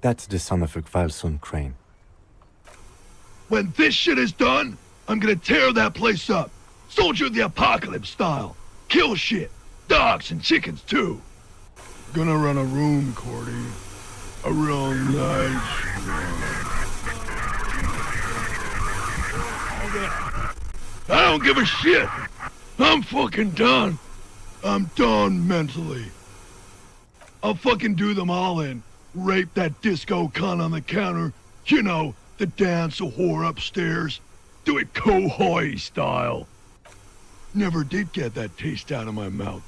That's the son of a Kvalson crane. When this shit is done, I'm gonna tear that place up. Soldier of the apocalypse style. Kill shit. Dogs and chickens too. Gonna run a room, Cordy. A real nice room. I don't give a shit. I'm fucking done. I'm done mentally. I'll fucking do them all in. Rape that disco cunt on the counter. You know, the dance a whore upstairs. Do it Kohoi style. Never did get that taste out of my mouth.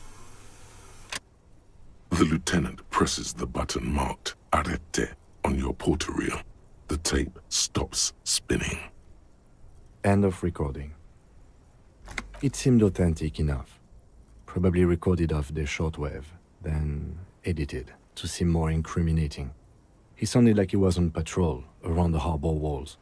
The lieutenant presses the button marked Arrête on your porter reel. The tape stops spinning. End of recording. It seemed authentic enough. Probably recorded off the shortwave, then edited to seem more incriminating. He sounded like he was on patrol around the harbor walls.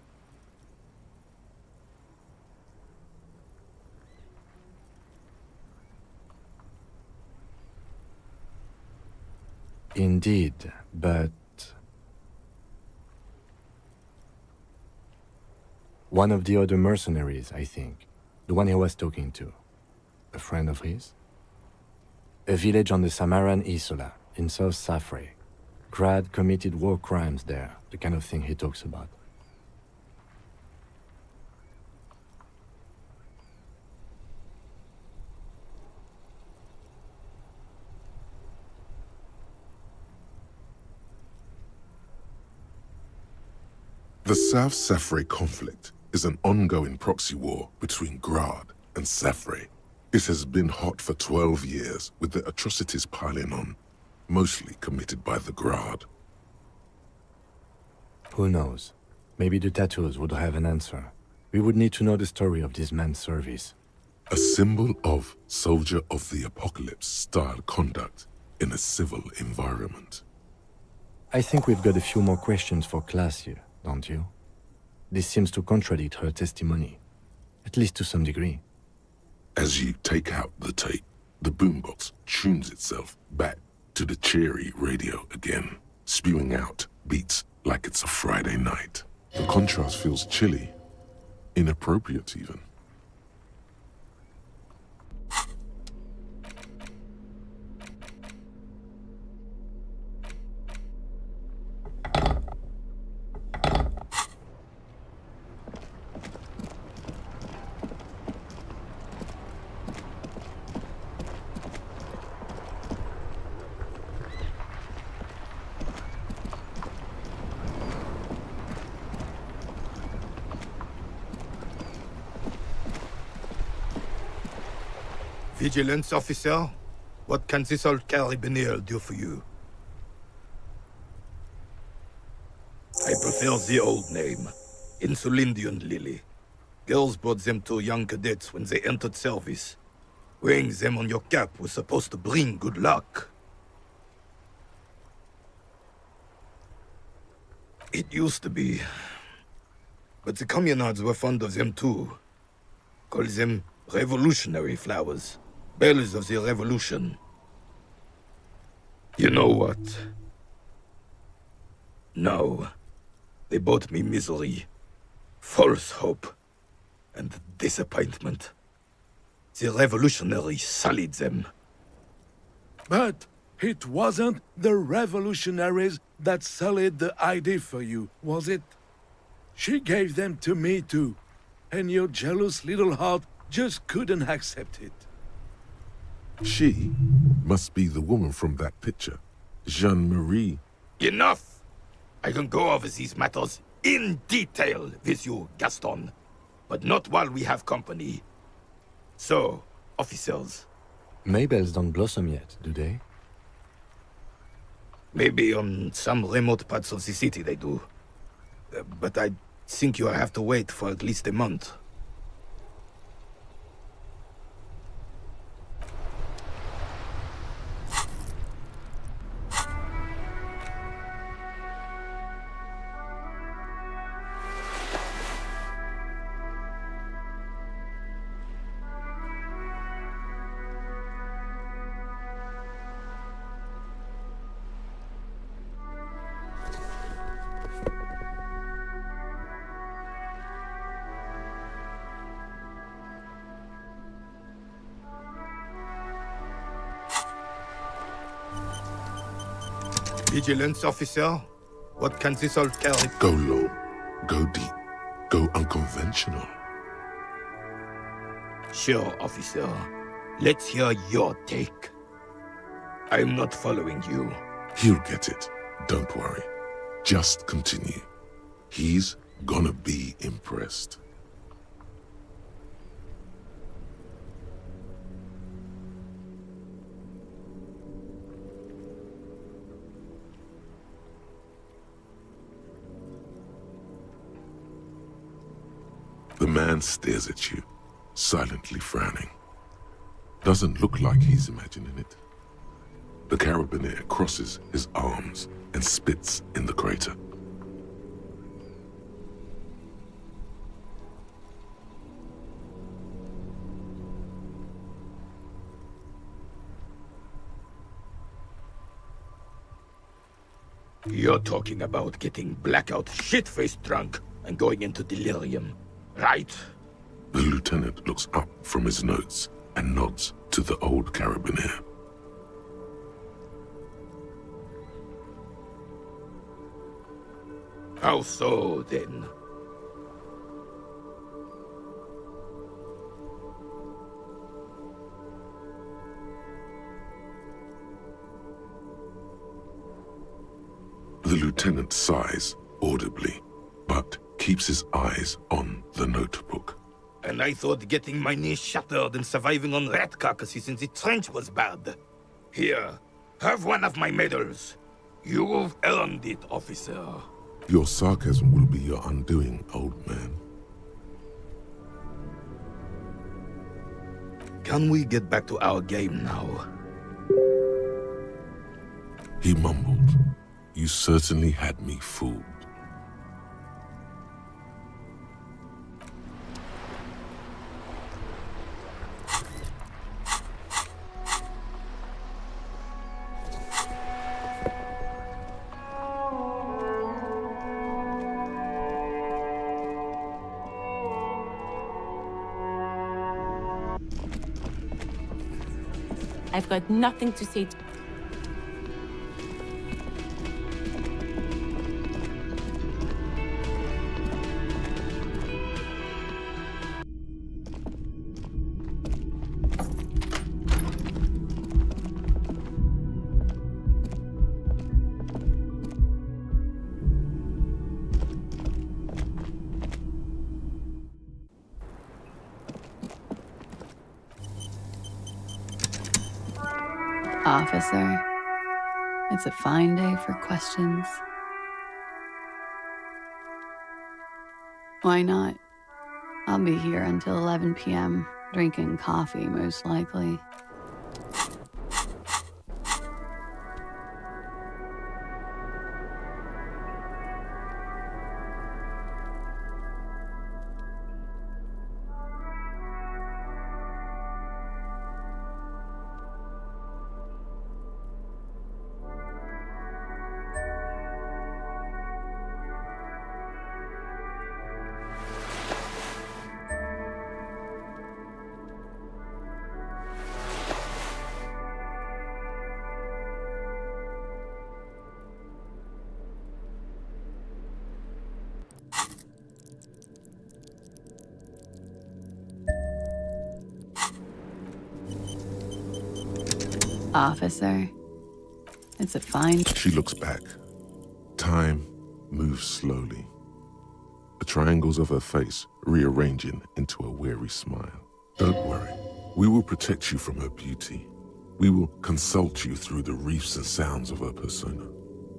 Indeed, but one of the other mercenaries, I think. The one he was talking to. A friend of his? A village on the Samaran Isola, in South Safre. Grad committed war crimes there, the kind of thing he talks about. The South Safre conflict is an ongoing proxy war between Grad and Safre. It has been hot for 12 years, with the atrocities piling on, mostly committed by the Grad. Who knows? Maybe the tattoos would have an answer. We would need to know the story of this man's service. A symbol of soldier of the apocalypse style conduct in a civil environment. I think we've got a few more questions for class here, don't you? This seems to contradict her testimony, at least to some degree. As you take out the tape, the boombox tunes itself back to the cheery radio again, spewing out beats like it's a Friday night. The contrast feels chilly, inappropriate even. Vigilance officer, what can this old carabinier do for you? I prefer the old name, Insulindian Lily. Girls brought them to young cadets when they entered service. Wearing them on your cap was supposed to bring good luck. It used to be. But the communards were fond of them too. Call them revolutionary flowers. Bells of the revolution. You know what? No. They brought me misery, false hope, and disappointment. The revolutionaries sullied them. But it wasn't the revolutionaries that sullied the idea for you, was it? She gave them to me too, and your jealous little heart just couldn't accept it. She must be the woman from that picture, Jeanne-Marie. Enough! I can go over these matters in detail with you, Gaston, but not while we have company. So, officers. Maybells don't blossom yet, do they? Maybe on some remote parts of the city they do. But I think you'll have to wait for at least a month. Vigilance officer? What can this all carry? Go low, go deep, go unconventional. Sure, officer. Let's hear your take. I'm not following you. He'll get it. Don't worry. Just continue. He's gonna be impressed. The man stares at you, silently frowning. Doesn't look like he's imagining it. The carabiner crosses his arms and spits in the crater. You're talking about getting blackout shit-faced drunk and going into delirium, right? The lieutenant looks up from his notes and nods to the old carabiner. How so, then? The lieutenant sighs audibly, but keeps his eyes on the notebook. And I thought getting my knee shattered and surviving on rat carcasses in the trench was bad. Here, have one of my medals. You've earned it, officer. Your sarcasm will be your undoing, old man. Can we get back to our game now? He mumbled, "You certainly had me fooled." I've got nothing to say to... Officer, it's a fine day for questions. Why not? I'll be here until 11 p.m., drinking coffee, most likely. Officer, it's a fine... She looks back. Time moves slowly. The triangles of her face rearranging into a weary smile. Don't worry. We will protect you from her beauty. We will consult you through the reefs and sounds of her persona.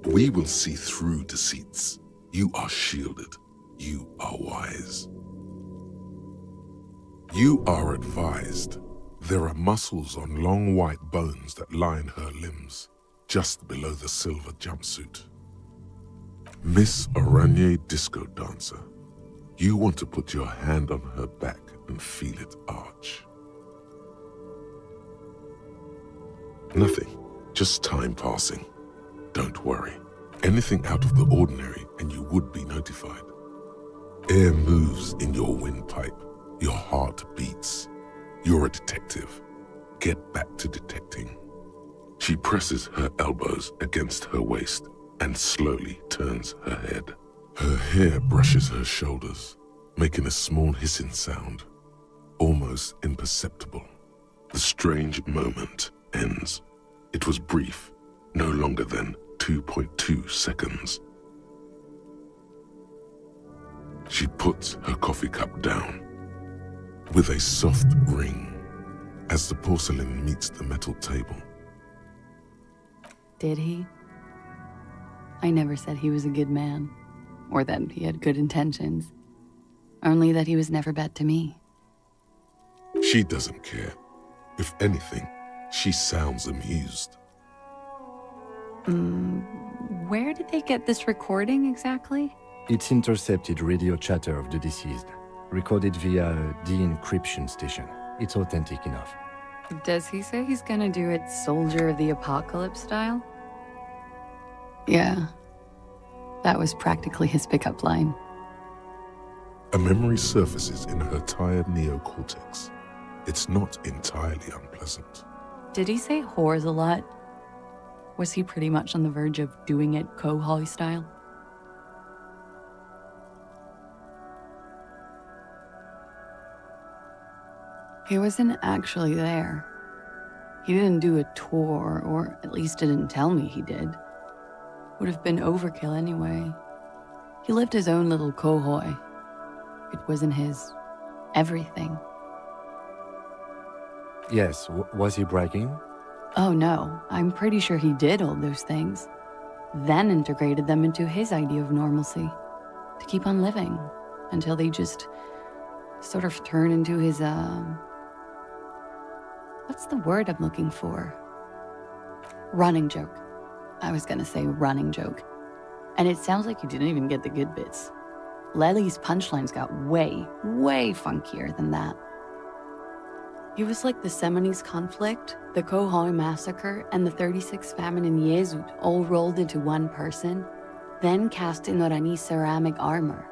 We will see through deceits. You are shielded. You are wise. You are advised. There are muscles on long white bones that line her limbs, just below the silver jumpsuit. Miss Oranje Disco Dancer, you want to put your hand on her back and feel it arch. Nothing, just time passing. Don't worry. Anything out of the ordinary and you would be notified. Air moves in your windpipe. Your heart beats. You're a detective. Get back to detecting. She presses her elbows against her waist and slowly turns her head. Her hair brushes her shoulders, making a small hissing sound, almost imperceptible. The strange moment ends. It was brief, no longer than 2.2 seconds. She puts her coffee cup down with a soft ring as the porcelain meets the metal table. Did he? I never said he was a good man, or that he had good intentions. Only that he was never bad to me. She doesn't care. If anything, she sounds amused. Where did they get this recording exactly? It's intercepted radio chatter of the deceased, recorded via a de-encryption station. It's authentic enough. Does he say he's gonna do it Soldier of the Apocalypse style? Yeah. That was practically his pickup line. A memory surfaces in her tired neocortex. It's not entirely unpleasant. Did he say whores a lot? Was he pretty much on the verge of doing it Kohoi style? He wasn't actually there. He didn't do a tour, or at least didn't tell me he did. Would have been overkill anyway. He lived his own little Kohoi. It wasn't his everything. Yes, was he bragging? Oh no, I'm pretty sure he did all those things. Then integrated them into his idea of normalcy. To keep on living. Until they just sort of turn into his, what's the word I'm looking for? Running joke. I was gonna say running joke. And it sounds like you didn't even get the good bits. Lely's punchlines got way, way funkier than that. He was like the Seminoles conflict, the Kohoi massacre, and the 36 famine in Yezud all rolled into one person, then cast in Orani's ceramic armor,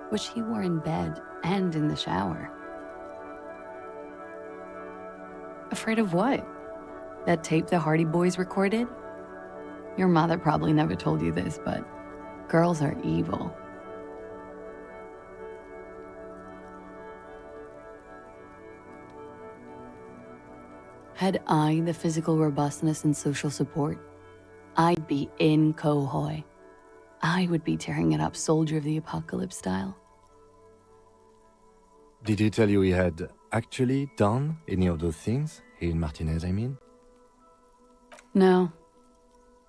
which he wore in bed and in the shower. Afraid of what? That tape the Hardy Boys recorded? Your mother probably never told you this, but girls are evil. Had I the physical robustness and social support, I'd be in Kohoi. I would be tearing it up Soldier of the Apocalypse style. Did he tell you he had actually done any of those things? He and Martinez, I mean? No.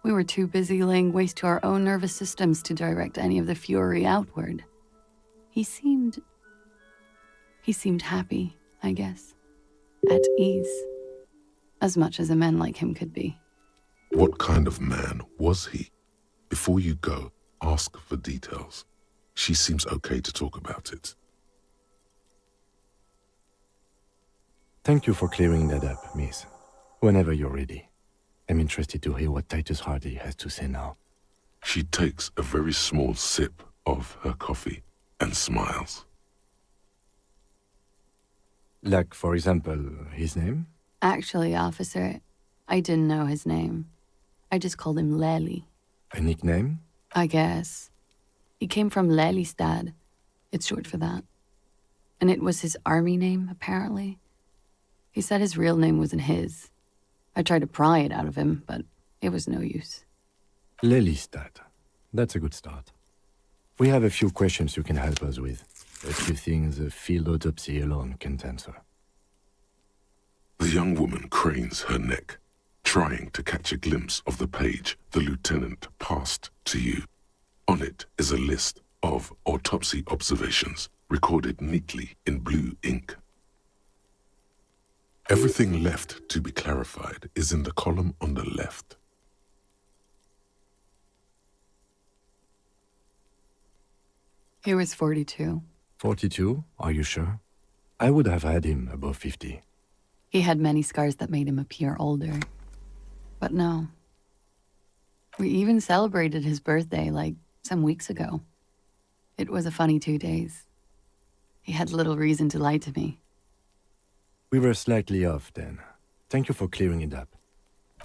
We were too busy laying waste to our own nervous systems to direct any of the fury outward. He seemed happy, I guess. At ease. As much as a man like him could be. What kind of man was he? Before you go, ask for details. She seems okay to talk about it. Thank you for clearing that up, miss. Whenever you're ready. I'm interested to hear what Titus Hardy has to say now. She takes a very small sip of her coffee and smiles. Like, for example, his name? Actually, officer, I didn't know his name. I just called him Lely. A nickname? I guess. He came from Lelystad. It's short for that. And it was his army name, apparently. He said his real name wasn't his. I tried to pry it out of him, but it was no use. Lelystad. That's a good start. We have a few questions you can help us with. A few things a field autopsy alone can't answer. The young woman cranes her neck, trying to catch a glimpse of the page the lieutenant passed to you. On it is a list of autopsy observations recorded neatly in blue ink. Everything left to be clarified is in the column on the left. He was 42. 42? Are you sure? I would have had him above 50. He had many scars that made him appear older. But no. We even celebrated his birthday, like, some weeks ago. It was a funny 2 days. He had little reason to lie to me. We were slightly off then. Thank you for clearing it up.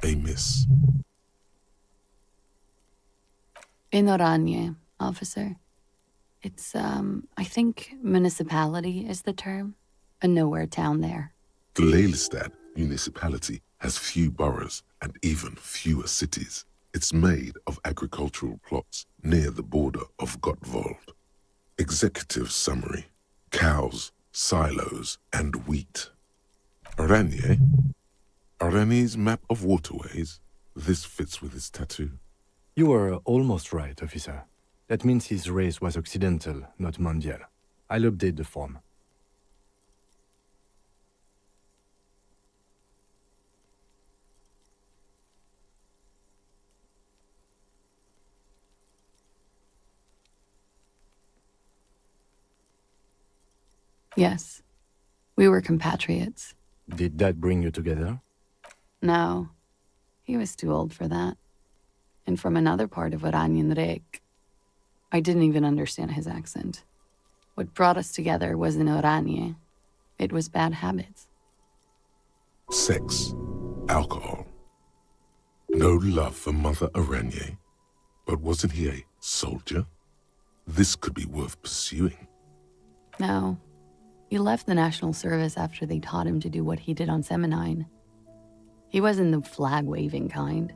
A miss. In Oranje, officer. It's, I think municipality is the term. A nowhere town there. The Lelystad municipality has few boroughs and even fewer cities. It's made of agricultural plots near the border of Gottwald. Executive summary: cows, silos, and wheat. Oranje? Oranje's map of waterways? This fits with his tattoo. You were almost right, officer. That means his race was Occidental, not Mondial. I'll update the form. Yes. We were compatriots. Did that bring you together? No. He was too old for that. And from another part of Oranjenrijk. I didn't even understand his accent. What brought us together wasn't Oranje. It was bad habits. Sex, alcohol. No love for Mother Oranje. But wasn't he a soldier? This could be worth pursuing. No. He left the National Service after they taught him to do what he did on Seminine. He wasn't the flag-waving kind.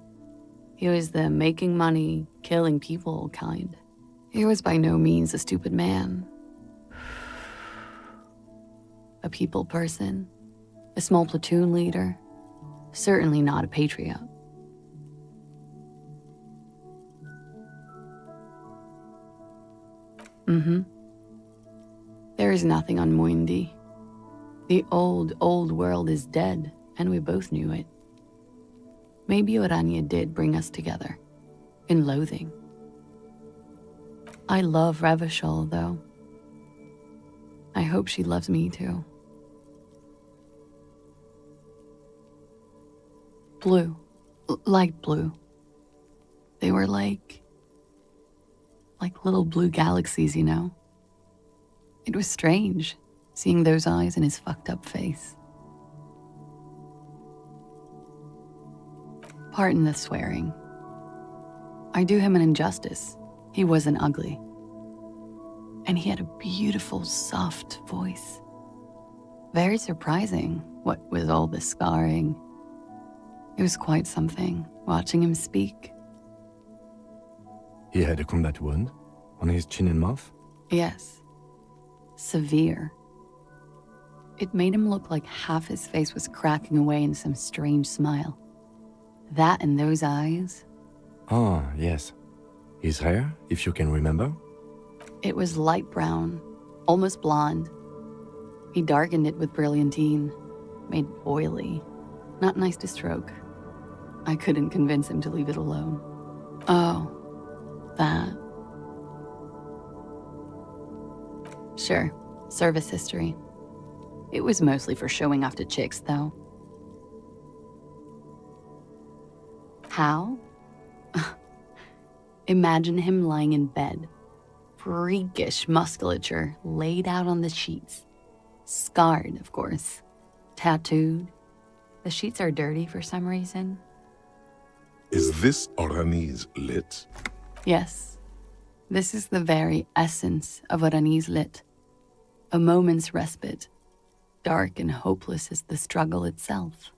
He was the making money, killing people kind. He was by no means a stupid man. A people person. A small platoon leader. Certainly not a patriot. There is nothing on Muindi. The old world is dead, and we both knew it. Maybe Oranje did bring us together. In loathing. I love Revachol, though. I hope she loves me, too. Blue. Light blue. They were like little blue galaxies, you know? It was strange, seeing those eyes in his fucked up face. Pardon the swearing. I do him an injustice. He wasn't ugly. And he had a beautiful, soft voice. Very surprising, what with all the scarring. It was quite something, watching him speak. He had a combat wound on his chin and mouth? Yes. Severe. It made him look like half his face was cracking away in some strange smile. That and those eyes. Ah, yes. His hair, if you can remember? It was light brown, almost blonde. He darkened it with brilliantine, made it oily. Not nice to stroke. I couldn't convince him to leave it alone. Oh, that. Sure, service history. It was mostly for showing off to chicks, though. How? Imagine him lying in bed. Freakish musculature laid out on the sheets. Scarred, of course. Tattooed. The sheets are dirty for some reason. Is this Oranje's lit? Yes. This is the very essence of Oranje's lit. A moment's respite. Dark and hopeless as the struggle itself.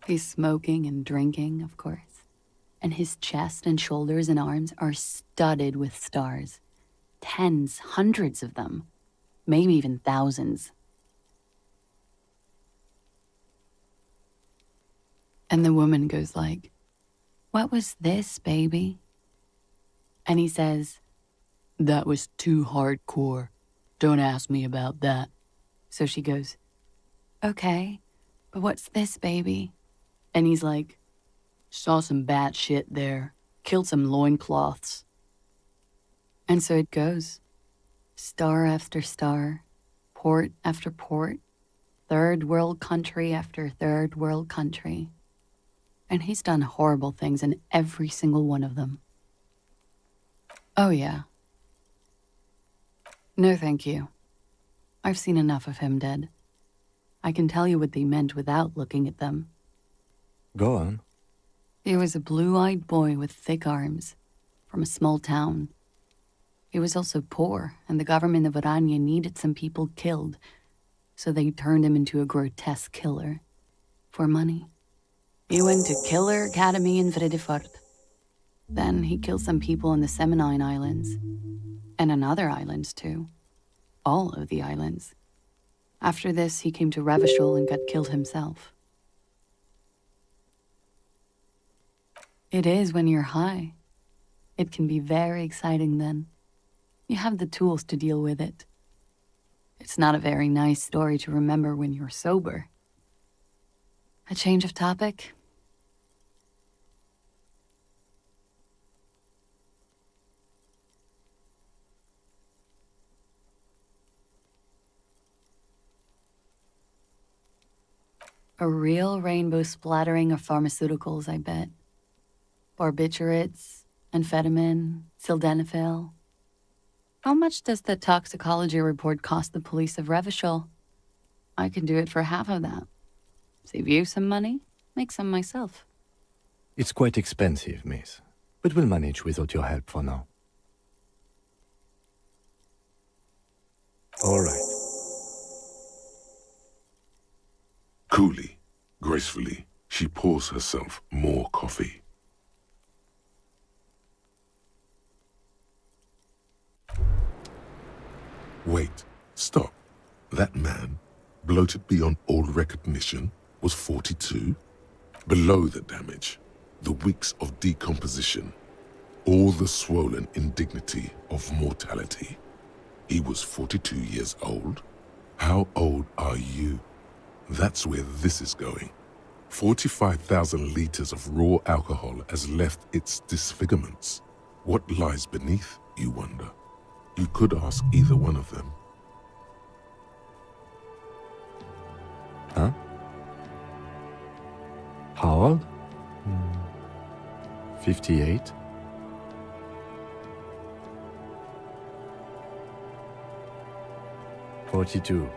He's smoking and drinking, of course. And his chest and shoulders and arms are studded with stars. Tens, hundreds of them. Maybe even thousands. And the woman goes like, "What was this, baby?" And he says, "That was too hardcore. Don't ask me about that." So she goes, "Okay, but what's this, baby?" And he's like, "Saw some bat shit there. Killed some loincloths." And so it goes. Star after star, port after port, third world country after third world country. And he's done horrible things in every single one of them. Oh, yeah. No, thank you. I've seen enough of him dead. I can tell you what they meant without looking at them. Go on. He was a blue-eyed boy with thick arms, from a small town. He was also poor, and the government of Oranje needed some people killed, so they turned him into a grotesque killer. For money. He went to Killer Academy in Vredefort. Then he killed some people on the Seminine Islands. And on other islands, too. All of the islands. After this, he came to Revachol and got killed himself. It is when you're high. It can be very exciting then. You have the tools to deal with it. It's not a very nice story to remember when you're sober. A change of topic? A real rainbow splattering of pharmaceuticals, I bet. Barbiturates, amphetamine, sildenafil. How much does the toxicology report cost the police of Revachol? I can do it for half of that. Save you some money, make some myself. It's quite expensive, miss, but we'll manage without your help for now. All right. Coolly, gracefully, she pours herself more coffee. Wait, stop. That man, bloated beyond all recognition, was 42? Below the damage, the weeks of decomposition, all the swollen indignity of mortality. He was 42 years old? How old are you? That's where this is going. 45,000 liters of raw alcohol has left its disfigurements. What lies beneath, you wonder? You could ask either one of them. Huh? How old? 58? "42.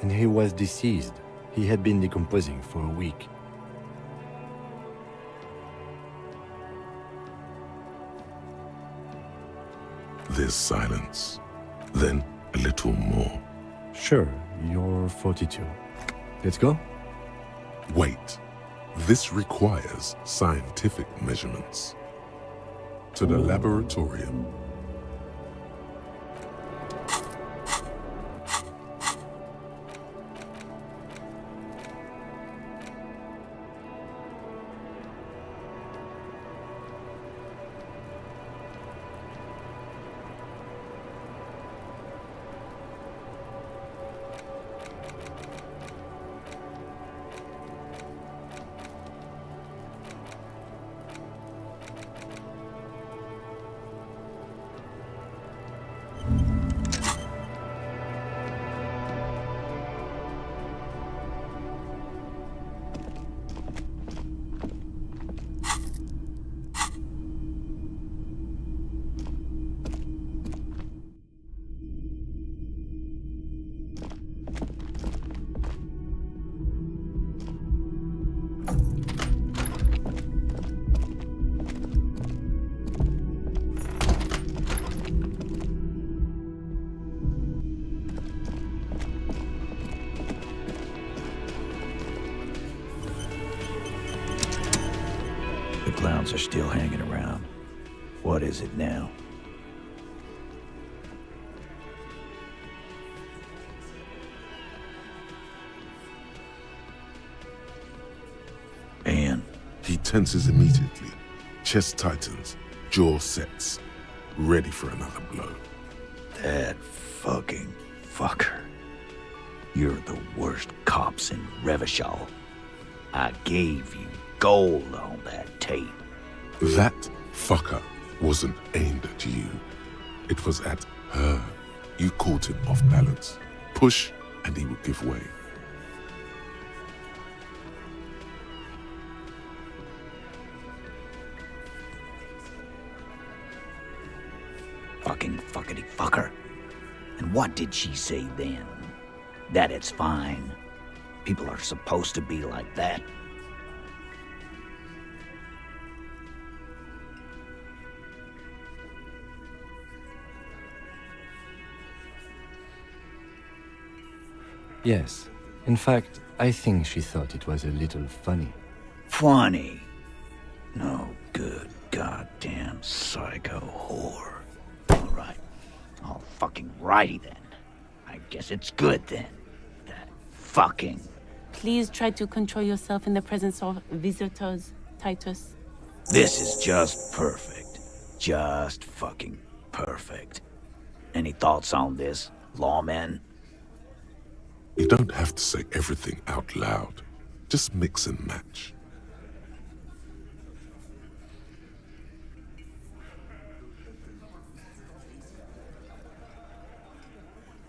And he was deceased. He had been decomposing for a week." There's silence. Then a little more. "Sure, you're 42. Let's go?" Wait. This requires scientific measurements. To the laboratorium. hounds are still hanging around. What is it now? And he tenses immediately. Chest tightens, jaw sets, ready for another blow. That fucking fucker. You're the worst cops in Revachol. I gave you gold on that tape. That fucker wasn't aimed at you. It was at her. You caught him off balance. Push and he would give way. Fucking fuckity fucker. And what did she say then? That it's fine. People are supposed to be like that. Yes. In fact, I think she thought it was a little funny. Funny? No good goddamn psycho whore. Alright. All fucking righty then. I guess it's good then. That fucking... Please try to control yourself in the presence of visitors, Titus. This is just perfect. Just fucking perfect. Any thoughts on this, lawman? You don't have to say everything out loud. Just mix and match.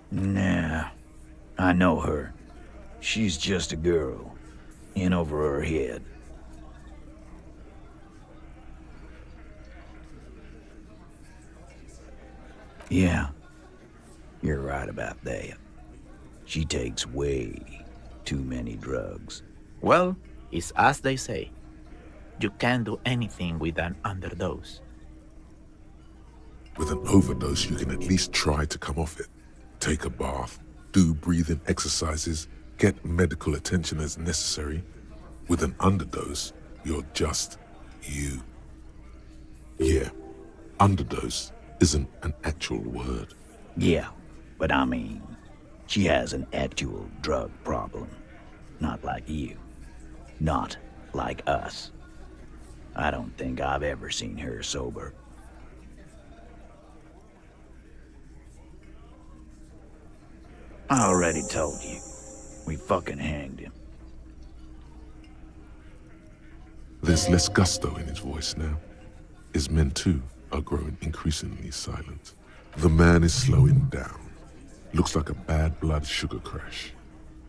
Nah, I know her. She's just a girl, in over her head. Yeah, you're right about that. She takes way too many drugs. Well, it's as they say. You can't do anything with an underdose. With an overdose, you can at least try to come off it. Take a bath, do breathing exercises, get medical attention as necessary. With an underdose, you're just you. Yeah, underdose isn't an actual word. Yeah, but I mean, she has an actual drug problem. Not like you. Not like us. I don't think I've ever seen her sober. I already told you. We fucking hanged him. There's less gusto in his voice now. His men too are growing increasingly silent. The man is slowing down. Looks like a bad blood sugar crash.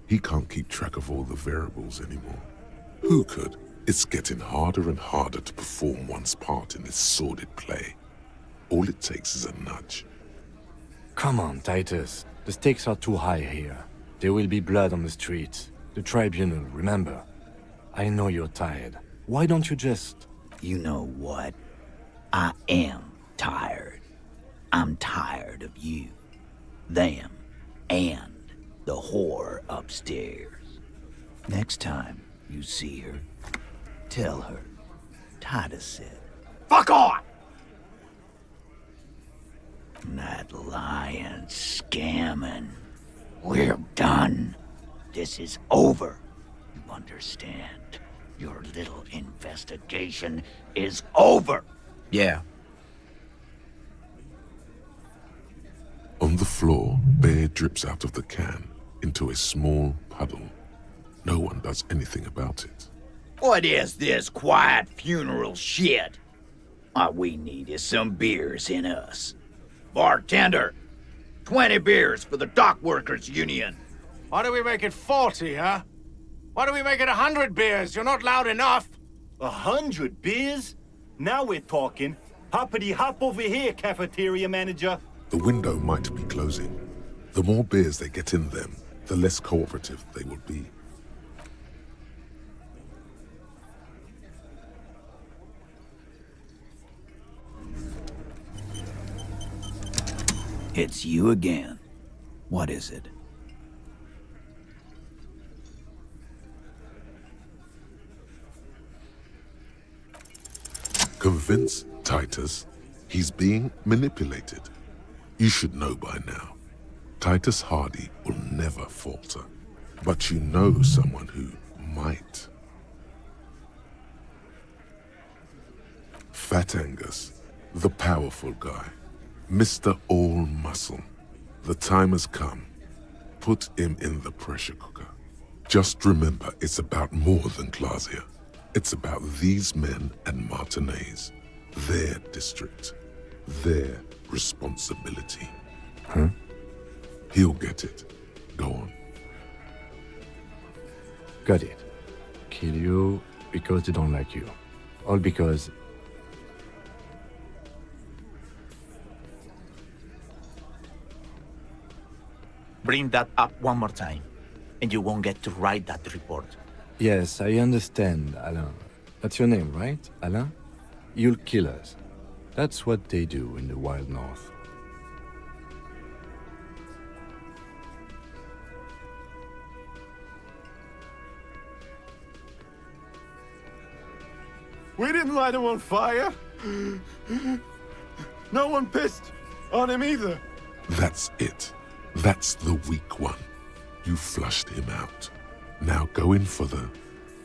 He can't keep track of all the variables anymore. Who could? It's getting harder and harder to perform one's part in this sordid play. All it takes is a nudge. Come on, Titus. The stakes are too high here. There will be blood on the streets. The tribunal, remember. I know you're tired. Why don't you just... You know what? I am tired. I'm tired of you, them, and the whore upstairs. Next time you see her, tell her Titus said, "Fuck on!" That lying, scamming. We're done. This is over. You understand? Your little investigation is over. Yeah. On the floor, beer drips out of the can into a small puddle. No one does anything about it. What is this quiet funeral shit? All we need is some beers in us. Bartender, 20 beers for the Dock Workers Union. Why do we make it 40, huh? Why do we make it 100 beers? You're not loud enough. 100 beers? Now we're talking. Hoppity hop over here, cafeteria manager. The window might be closing. The more beers they get in them, the less cooperative they will be. It's you again. What is it? convince Titus he's being manipulated. You should know by now. Titus Hardy will never falter. But you know someone who might. Fat Angus, the powerful guy. Mr. All Muscle. The time has come. Put him in the pressure cooker. Just remember, it's about more than Glasia. It's about these men and Martinez. Their district. Their responsibility. Huh? He'll get it. Go on. Got it. Kill you because they don't like you. All because... Bring that up one more time, and you won't get to write that report. Yes, I understand, Alain. That's your name, right, Alain? You'll kill us. That's what they do in the Wild North. We didn't light him on fire. No one pissed on him either. That's it. That's the weak one. You flushed him out. Now go in for the...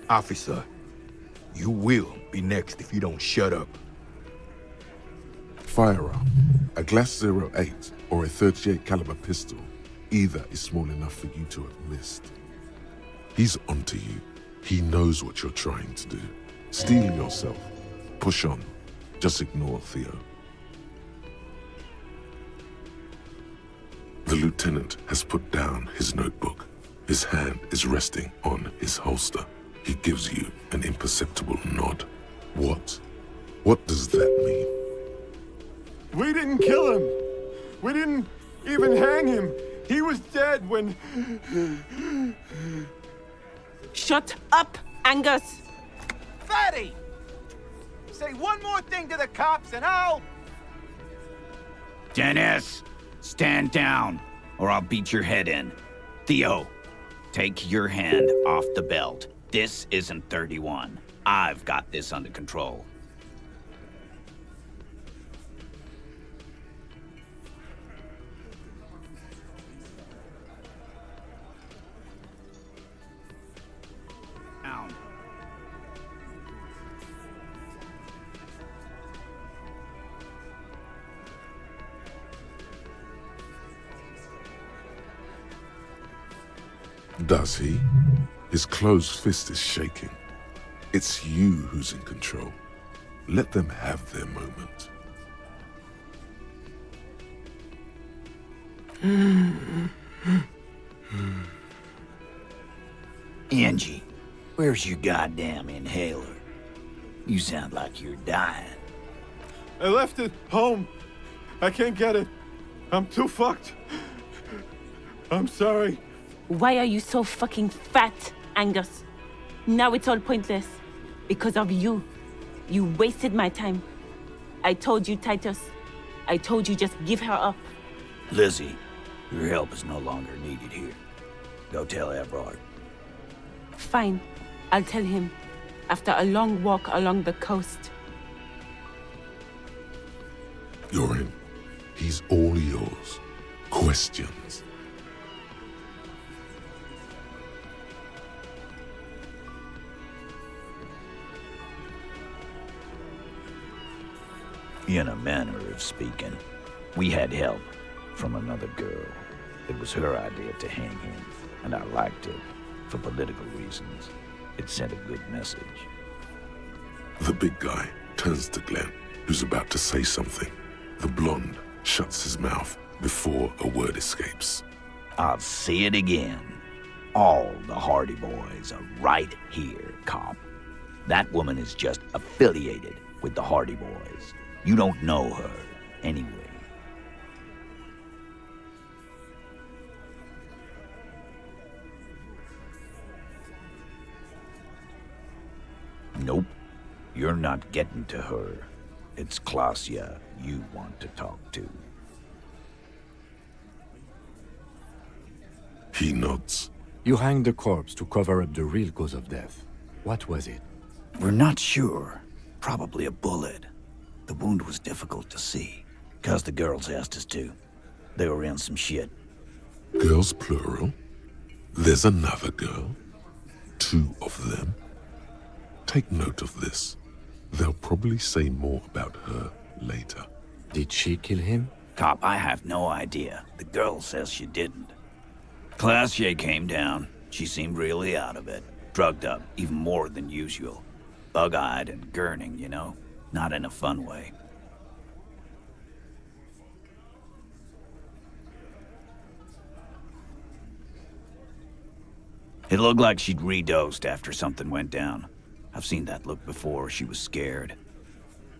Officer, you will be next if you don't shut up. Firearm. A Glass 08 or a 38 caliber pistol. Either is small enough for you to have missed. He's onto you. He knows what you're trying to do. Steel yourself. Push on. Just ignore Theo. The lieutenant has put down his notebook. His hand is resting on his holster. He gives you an imperceptible nod. What? What does that mean? We didn't kill him. We didn't even hang him. He was dead when... Shut up, Angus! Fatty! Say one more thing to the cops and I'll... Dennis, stand down, or I'll beat your head in. Theo, take your hand off the belt. This isn't 31. I've got this under control. Down. Does he? His closed fist is shaking. It's you who's in control. Let them have their moment. Angie, where's your goddamn inhaler? You sound like you're dying. I left it home. I can't get it. I'm too fucked. I'm sorry. Why are you so fucking fat, Angus? Now it's all pointless. Because of you. You wasted my time. I told you, Titus. I told you just give her up. Lizzie, your help is no longer needed here. Go tell Everard. Fine. I'll tell him. After a long walk along the coast. You're in. He's all yours. Questions? In a manner of speaking, we had help from another girl. It was her idea to hang him, and I liked it. For political reasons, it sent a good message. The big guy turns to Glenn, who's about to say something. The blonde shuts his mouth before a word escapes. I'll say it again. All the Hardy Boys are right here, cop. That woman is just affiliated with the Hardy Boys. You don't know her, anyway. Nope. You're not getting to her. It's Glasia you want to talk to. He nods. You hanged the corpse to cover up the real cause of death. What was it? We're not sure. Probably a bullet. The wound was difficult to see, 'cause the girls asked us to. They were in some shit. Girls plural? There's another girl? 2 of them? Take note of this. They'll probably say more about her later. Did she kill him? Cop, I have no idea. The girl says she didn't. Classier came down. She seemed really out of it. Drugged up, even more than usual. Bug-eyed and gurning, you know? Not in a fun way. It looked like she'd redosed after something went down. I've seen that look before. She was scared.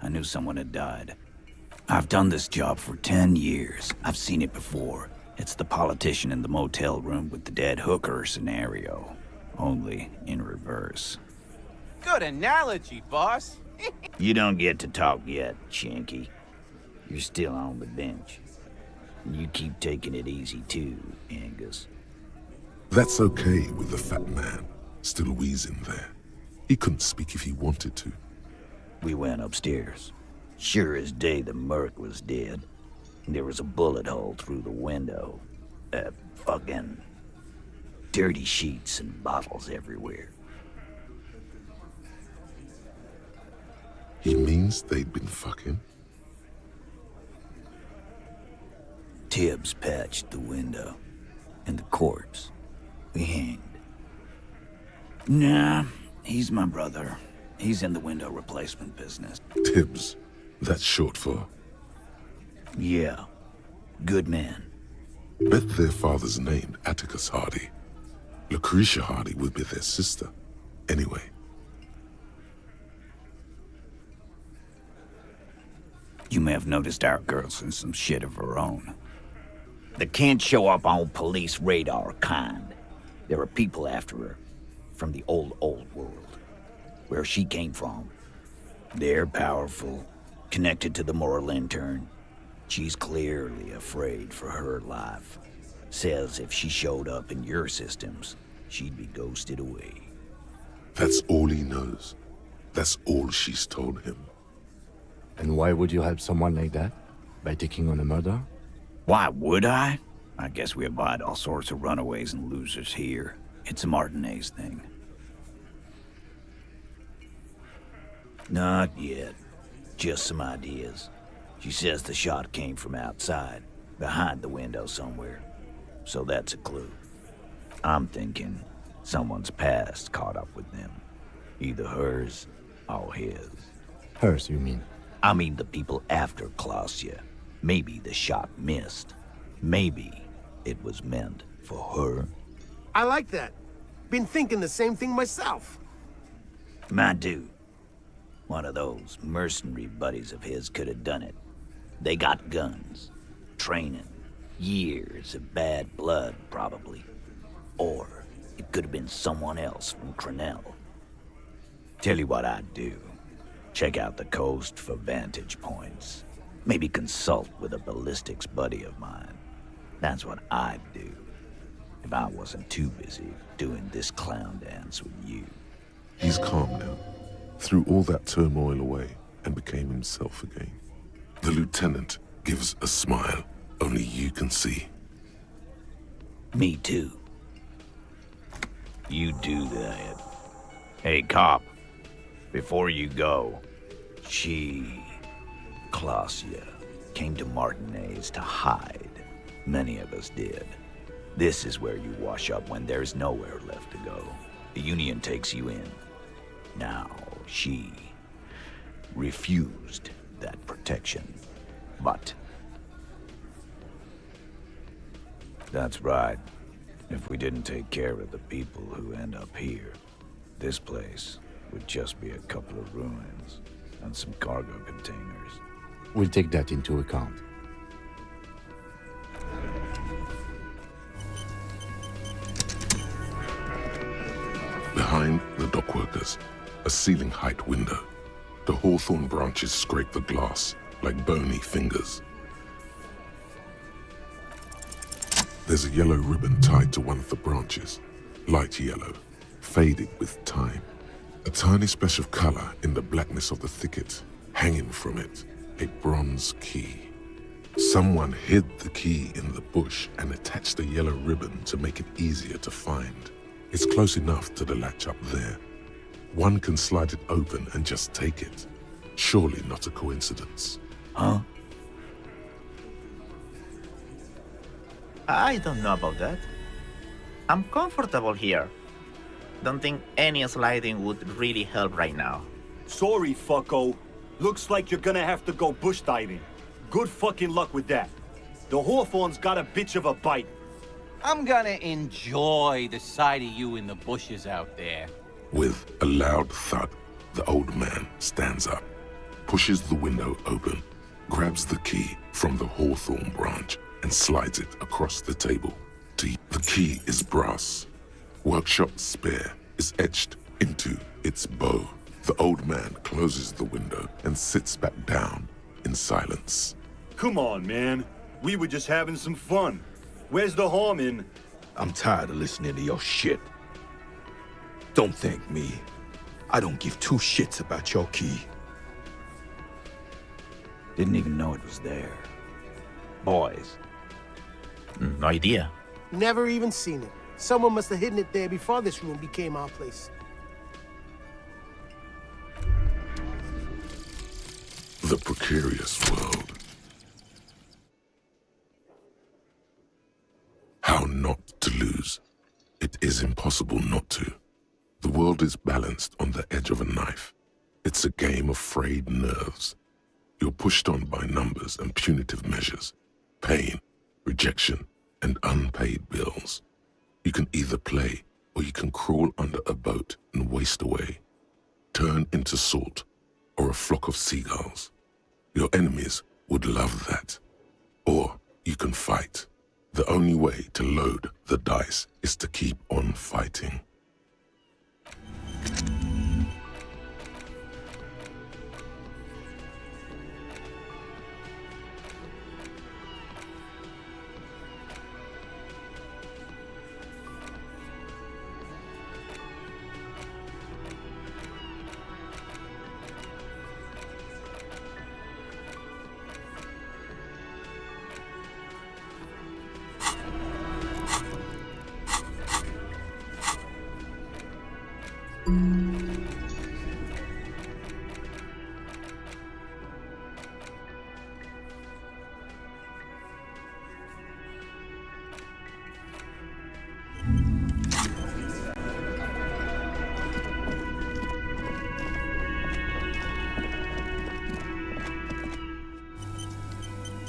I knew someone had died. I've done this job for 10 years. I've seen it before. It's the politician in the motel room with the dead hooker scenario. Only in reverse. Good analogy, boss. You don't get to talk yet, Shanky. You're still on the bench. You keep taking it easy too, Angus. That's okay with the fat man, still wheezing there. He couldn't speak if he wanted to. We went upstairs. Sure as day the merc was dead. There was a bullet hole through the window. Fucking dirty sheets and bottles everywhere. He means they'd been fucking? Tibbs patched the window. And the corpse. We hanged. Nah, he's my brother. He's in the window replacement business. Tibbs? That's short for? Yeah. Good man. Bet their father's named Atticus Hardy. Lucretia Hardy would be their sister. Anyway. You may have noticed our girl's in some shit of her own. They can't show up on police radar kind. There are people after her. From the old world. Where she came from. They're powerful. Connected to the moral intern. She's clearly afraid for her life. Says if she showed up in your systems, she'd be ghosted away. That's all he knows. That's all she's told him. And why would you help someone like that? By taking on a murder? Why would I? I guess we abide all sorts of runaways and losers here. It's a Martinez thing. Not yet. Just some ideas. She says the shot came from outside, behind the window somewhere. So that's a clue. I'm thinking someone's past caught up with them. Either hers or his. Hers, you mean? I mean the people after Clausia. Maybe the shot missed. Maybe it was meant for her. I like that. Been thinking the same thing myself. My dude. One of those mercenary buddies of his could have done it. They got guns, training, years of bad blood, probably. Or it could have been someone else from Crenell. Tell you what I'd do. Check out the coast for vantage points. Maybe consult with a ballistics buddy of mine. That's what I'd do. If I wasn't too busy doing this clown dance with you. He's calm now. Threw all that turmoil away and became himself again. The lieutenant gives a smile only you can see. Me too. You do that. Hey, cop. Before you go, Clausia, came to Martinez to hide. Many of us did. This is where you wash up when there's nowhere left to go. The Union takes you in. Now, she refused that protection. But that's right. If we didn't take care of the people who end up here, this place would just be a couple of ruins and some cargo containers. We'll take that into account. Behind the dockworkers, a ceiling height window. The hawthorn branches scrape the glass like bony fingers. There's a yellow ribbon tied to one of the branches, light yellow, faded with time. A tiny splash of color in the blackness of the thicket, hanging from it. a bronze key. Someone hid the key in the bush and attached a yellow ribbon to make it easier to find. It's close enough to the latch up there. One can slide it open and just take it. Surely not a coincidence. Huh? I don't know about that. I'm comfortable here. Don't think any sliding would really help right now. Sorry, fucko. Looks like you're gonna have to go bush diving. Good fucking luck with that. The Hawthorne's got a bitch of a bite. I'm gonna enjoy the sight of you in the bushes out there. With a loud thud, the old man stands up, pushes the window open, grabs the key from the hawthorn branch, and slides it across the table. The key is brass. Workshop spare is etched into its bow. The old man closes the window and sits back down in silence. Come on, man. We were just having some fun. Where's the harm in? I'm tired of listening to your shit. Don't thank me. I don't give two shits about your key. Didn't even know it was there. Boys. No idea. Never even seen it. Someone must have hidden it there before this room became our place. The precarious world. How not to lose. It is impossible not to. The world is balanced on the edge of a knife. It's a game of frayed nerves. You're pushed on by numbers and punitive measures, pain, rejection, and unpaid bills. You can either play or you can crawl under a boat and waste away, turn into salt or a flock of seagulls. Your enemies would love that. Or you can fight. The only way to load the dice is to keep on fighting.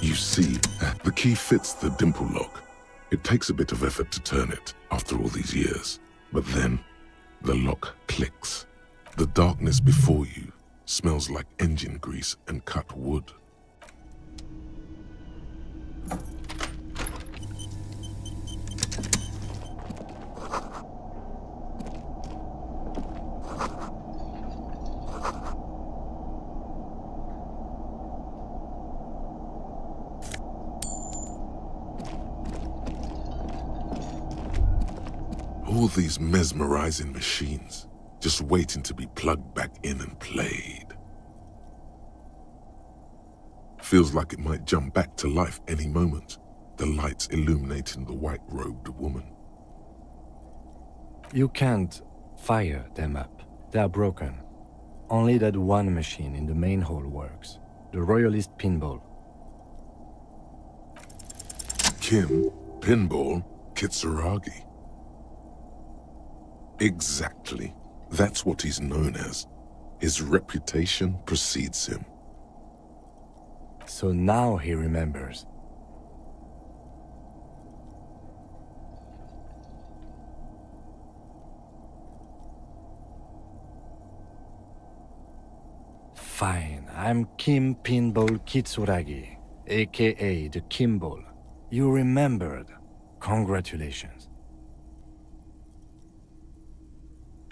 You see, the key fits the dimple lock. It takes a bit of effort to turn it after all these years. But then, the lock clicks. The darkness before you smells like engine grease and cut wood. All these mesmerizing machines, just waiting to be plugged back in and played. Feels like it might jump back to life any moment, the lights illuminating the white-robed woman. You can't fire them up. They are broken. Only that one machine in the main hall works. The Royalist Pinball. Kim, Pinball, Kitsuragi. Exactly. That's what he's known as. His reputation precedes him. So now he remembers. Fine, I'm Kim Pinball Kitsuragi, aka the Kimball. You remembered. Congratulations.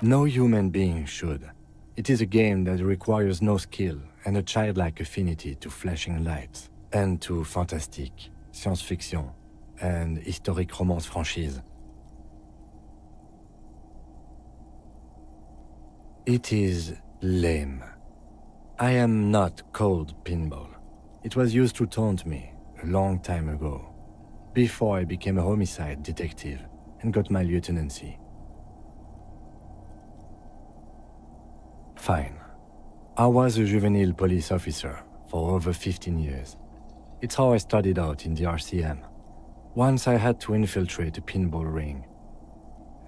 No human being should. It is a game that requires no skill and a childlike affinity to flashing lights, and to fantastique, science-fiction, and historic romance franchise. It is lame. I am not cold Pinball. It was used to taunt me a long time ago, before I became a homicide detective and got my lieutenancy. Fine. I was a juvenile police officer for over 15 years. It's how I started out in the RCM. Once I had to infiltrate a pinball ring,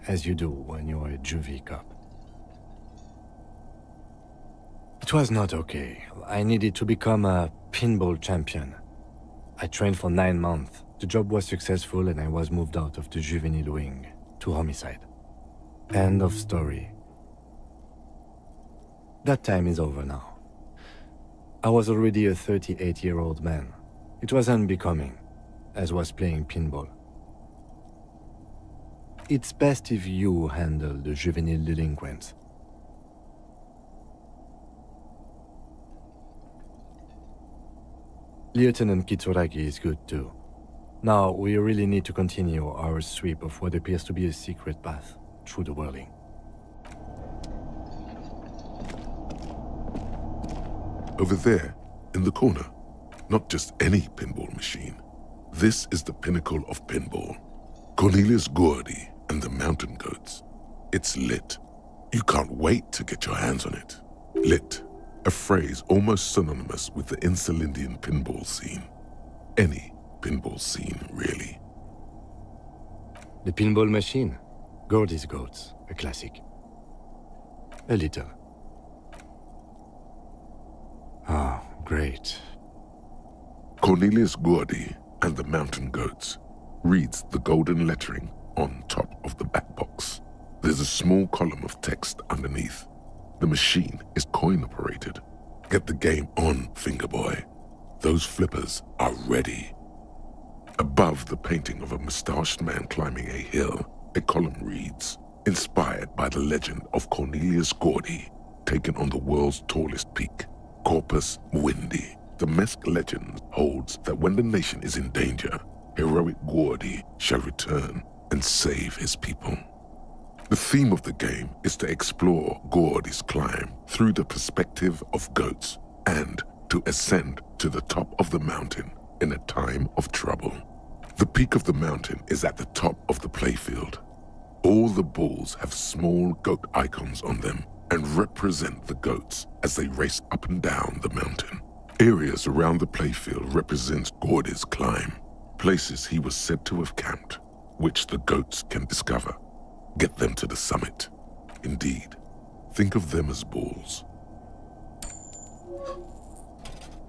as you do when you're a juvie cop. It was not okay. I needed to become a pinball champion. I trained for 9 months. The job was successful and I was moved out of the juvenile wing to homicide. End of story. That time is over now. I was already a 38-year-old man. It was unbecoming, as was playing pinball. It's best if you handle the juvenile delinquents. Lieutenant Kitsuragi is good too. Now, we really need to continue our sweep of what appears to be a secret path through the whirling. Over there, in the corner, not just any pinball machine. This is the pinnacle of pinball. Cornelius Gordy and the Mountain Goats. It's lit. You can't wait to get your hands on it. Lit, a phrase almost synonymous with the Insulindian pinball scene. Any pinball scene, really. The pinball machine. Gordy's Goats, a classic. A little. Ah, great. Cornelius Gordy and the Mountain Goats reads the golden lettering on top of the back box. There's a small column of text underneath. The machine is coin-operated. Get the game on, Fingerboy. Those flippers are ready. Above the painting of a mustached man climbing a hill, a column reads, inspired by the legend of Cornelius Gordy, taken on the world's tallest peak, Corpus Muindi. The Mesk legend holds that when the nation is in danger, heroic Gordy shall return and save his people. The theme of the game is to explore Gordy's climb through the perspective of goats and to ascend to the top of the mountain in a time of trouble. The peak of the mountain is at the top of the playfield. All the balls have small goat icons on them and represent the goats as they race up and down the mountain. Areas around the playfield represent Gordy's climb, places he was said to have camped, which the goats can discover. Get them to the summit. Indeed, think of them as balls.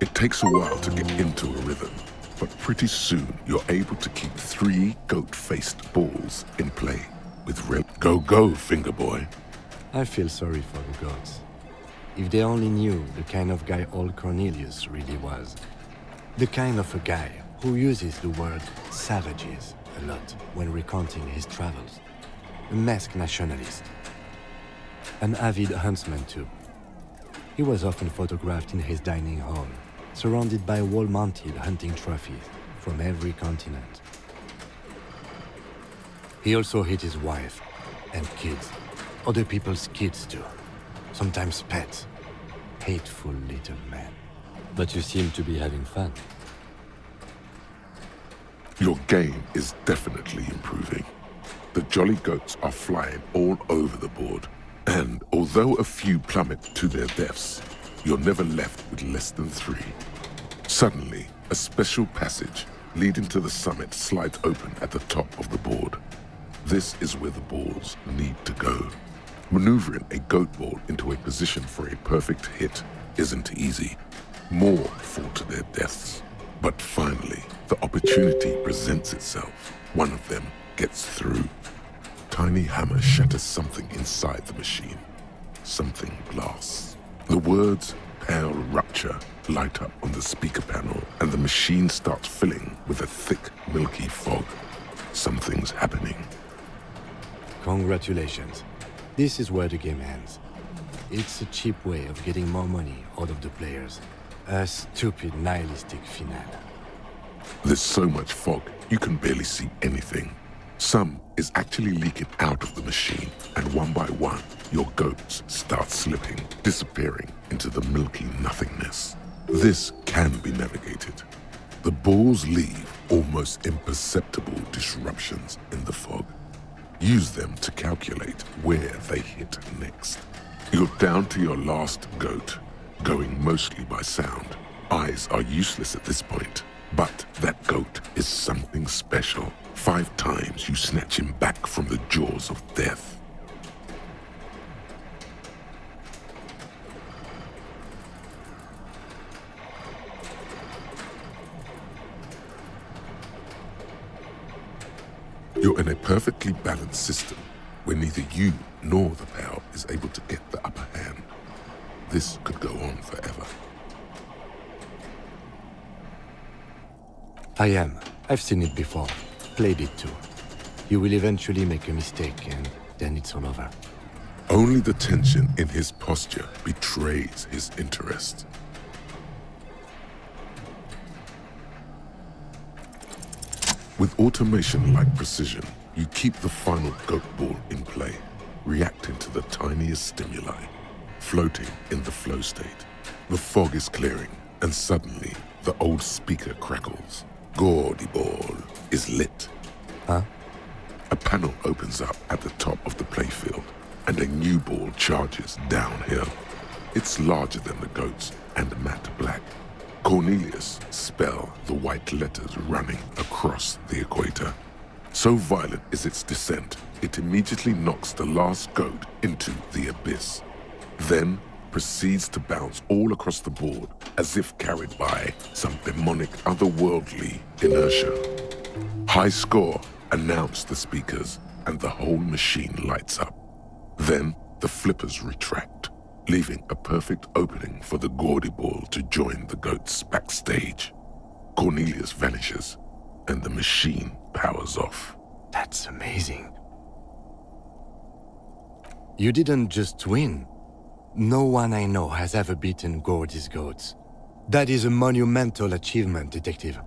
It takes a while to get into a rhythm, but pretty soon you're able to keep 3 goat-faced balls in play with red. Go, go, Fingerboy. I feel sorry for the goats. If they only knew the kind of guy old Cornelius really was. The kind of a guy who uses the word savages a lot when recounting his travels. A masked nationalist. An avid huntsman too. He was often photographed in his dining hall, surrounded by wall-mounted hunting trophies from every continent. He also hit his wife and kids, other people's kids too. Sometimes pets. Hateful little man. But you seem to be having fun. Your game is definitely improving. The jolly goats are flying all over the board, and although a few plummet to their deaths, you're never left with less than 3. Suddenly, a special passage leading to the summit slides open at the top of the board. This is where the balls need to go. Maneuvering a goat ball into a position for a perfect hit isn't easy. More fall to their deaths. But finally, the opportunity presents itself. One of them gets through. Tiny hammer shatters something inside the machine. Something glass. The words "Pale Rupture" light up on the speaker panel, and the machine starts filling with a thick, milky fog. Something's happening. Congratulations. This is where the game ends. It's a cheap way of getting more money out of the players. A stupid, nihilistic finale. There's so much fog, you can barely see anything. Some is actually leaking out of the machine, and one by one, your goats start slipping, disappearing into the milky nothingness. This can be navigated. The balls leave almost imperceptible disruptions in the fog. Use them to calculate where they hit next. You're down to your last goat, going mostly by sound. Eyes are useless at this point, but that goat is something special. 5 times you snatch him back from the jaws of death. You're in a perfectly balanced system where neither you nor the pal is able to get the upper hand. This could go on forever. I am. I've seen it before. Played it too. You will eventually make a mistake and then it's all over. Only the tension in his posture betrays his interest. With automation-like precision, you keep the final goat ball in play, reacting to the tiniest stimuli, floating in the flow state. The fog is clearing, and suddenly, the old speaker crackles. Gaudy ball is lit. Huh? A panel opens up at the top of the playfield, and a new ball charges downhill. It's larger than the goats and matte black. Cornelius spell the white letters running across the equator. So violent is its descent, it immediately knocks the last goat into the abyss. Then proceeds to bounce all across the board as if carried by some demonic otherworldly inertia. High score, announce the speakers, and the whole machine lights up. Then the flippers retract, leaving a perfect opening for the gaudy ball to join the goats backstage. Cornelius vanishes, and the machine powers off. That's amazing. You didn't just win. No one I know has ever beaten Gordy's goats. That is a monumental achievement, Detective.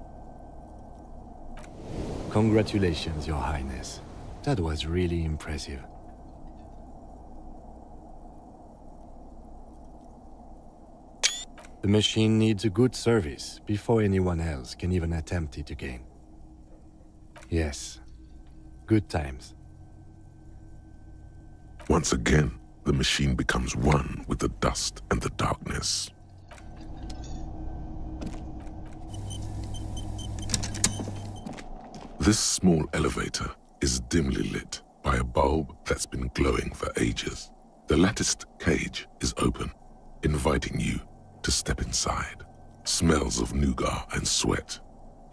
Congratulations, Your Highness. That was really impressive. The machine needs a good service before anyone else can even attempt it again. Yes, good times. Once again, the machine becomes one with the dust and the darkness. This small elevator is dimly lit by a bulb that's been glowing for ages. The latticed cage is open, inviting you to step inside. Smells of nougat and sweat.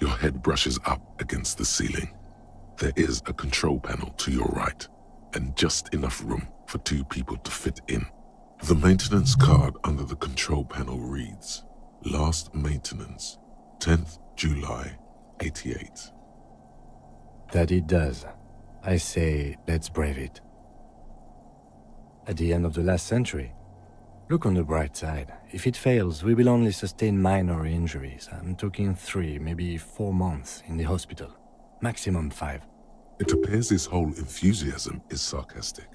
Your head brushes up against the ceiling. There is a control panel to your right, and just enough room for 2 people to fit in. The maintenance card under the control panel reads, Last maintenance, 10th July, 88. That it does. I say, let's brave it. At the end of the last century, look on the bright side. If it fails, we will only sustain minor injuries. I'm talking 3, maybe 4 months in the hospital. Maximum 5. It appears his whole enthusiasm is sarcastic.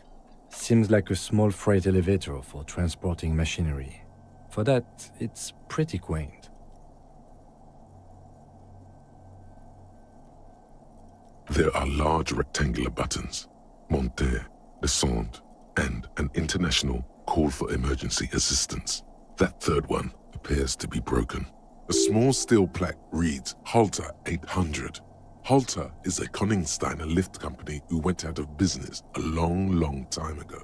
Seems like a small freight elevator for transporting machinery. For that, it's pretty quaint. There are large rectangular buttons, monter, descend, and an international call for emergency assistance. That third one appears to be broken. A small steel plaque reads Halter 800. Halter is a Koningsteiner lift company who went out of business a long, long time ago.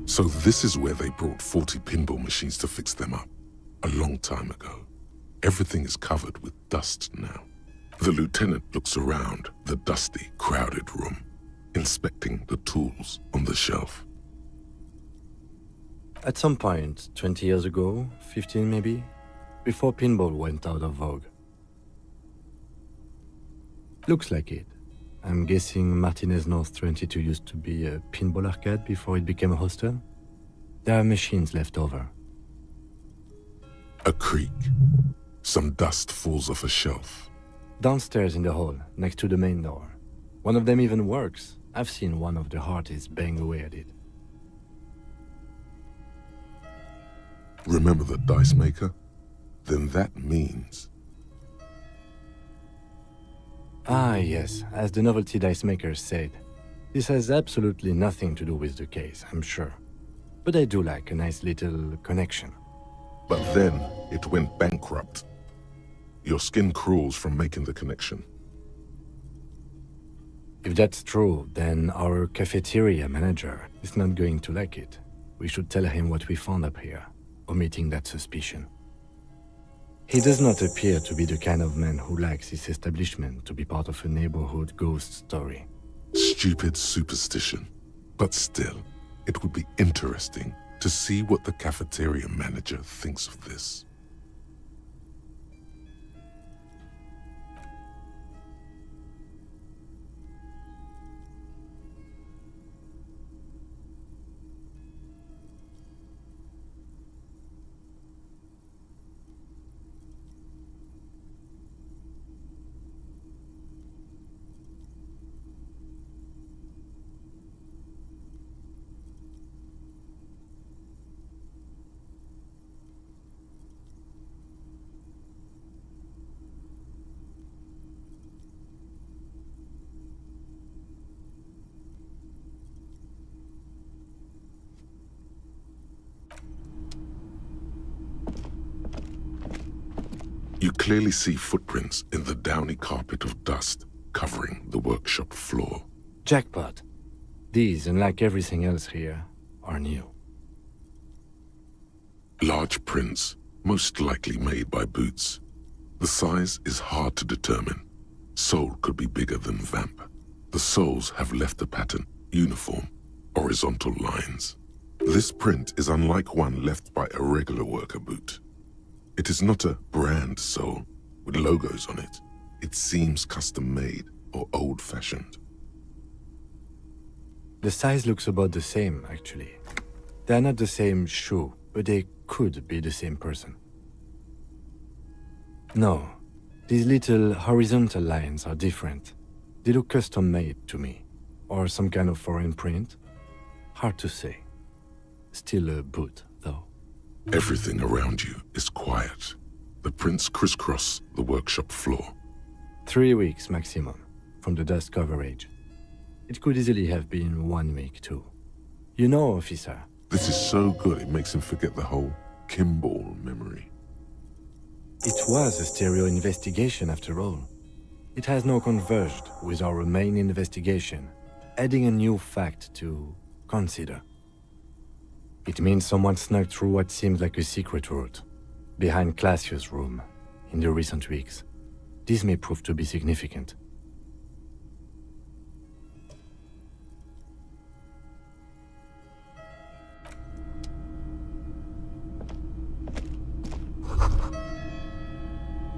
So this is where they brought 40 pinball machines to fix them up, a long time ago. Everything is covered with dust now. The lieutenant looks around the dusty, crowded room, inspecting the tools on the shelf. At some point, 20 years ago, 15 maybe, before pinball went out of vogue. Looks like it. I'm guessing Martinez North 22 used to be a pinball arcade before it became a hostel? There are machines left over. A creak. Some dust falls off a shelf. Downstairs in the hall, next to the main door. One of them even works. I've seen one of the artists bang away at it. Remember the dice maker? Then that means... Ah, yes, as the novelty dice makers said. This has absolutely nothing to do with the case, I'm sure. But I do like a nice little connection. But then it went bankrupt. Your skin crawls from making the connection. If that's true, then our cafeteria manager is not going to like it. We should tell him what we found up here, omitting that suspicion. He does not appear to be the kind of man who likes his establishment to be part of a neighborhood ghost story. Stupid superstition. But still, it would be interesting to see what the cafeteria manager thinks of this. You clearly see footprints in the downy carpet of dust covering the workshop floor. Jackpot. These, unlike everything else here, are new. Large prints, most likely made by Boots. The size is hard to determine. Sole could be bigger than Vamp. The soles have left a pattern, uniform, horizontal lines. This print is unlike one left by a regular worker boot. It is not a brand sole with logos on it. It seems custom-made or old-fashioned. The size looks about the same, actually. They're not the same shoe, but they could be the same person. No, these little horizontal lines are different. They look custom-made to me. Or some kind of foreign print. Hard to say. Still a boot, though. Everything around you is quiet. The prints crisscross the workshop floor. 3 weeks maximum, from the dust coverage. It could easily have been 1 week too. You know, officer. This is so good it makes him forget the whole Kimball memory. It was a stereo investigation after all. It has now converged with our main investigation, adding a new fact to consider. It means someone snuck through what seems like a secret route, behind Classius' room, in the recent weeks. This may prove to be significant.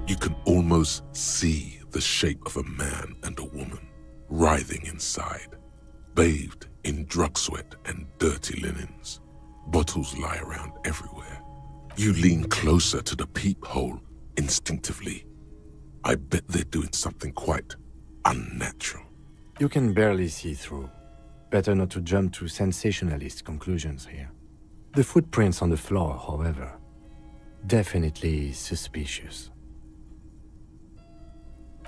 You can almost see the shape of a man and a woman writhing inside, bathed in drug sweat and dirty linens. Bottles lie around everywhere. You lean closer to the peephole instinctively. I bet they're doing something quite unnatural. You can barely see through. Better not to jump to sensationalist conclusions here. The footprints on the floor, however, definitely suspicious.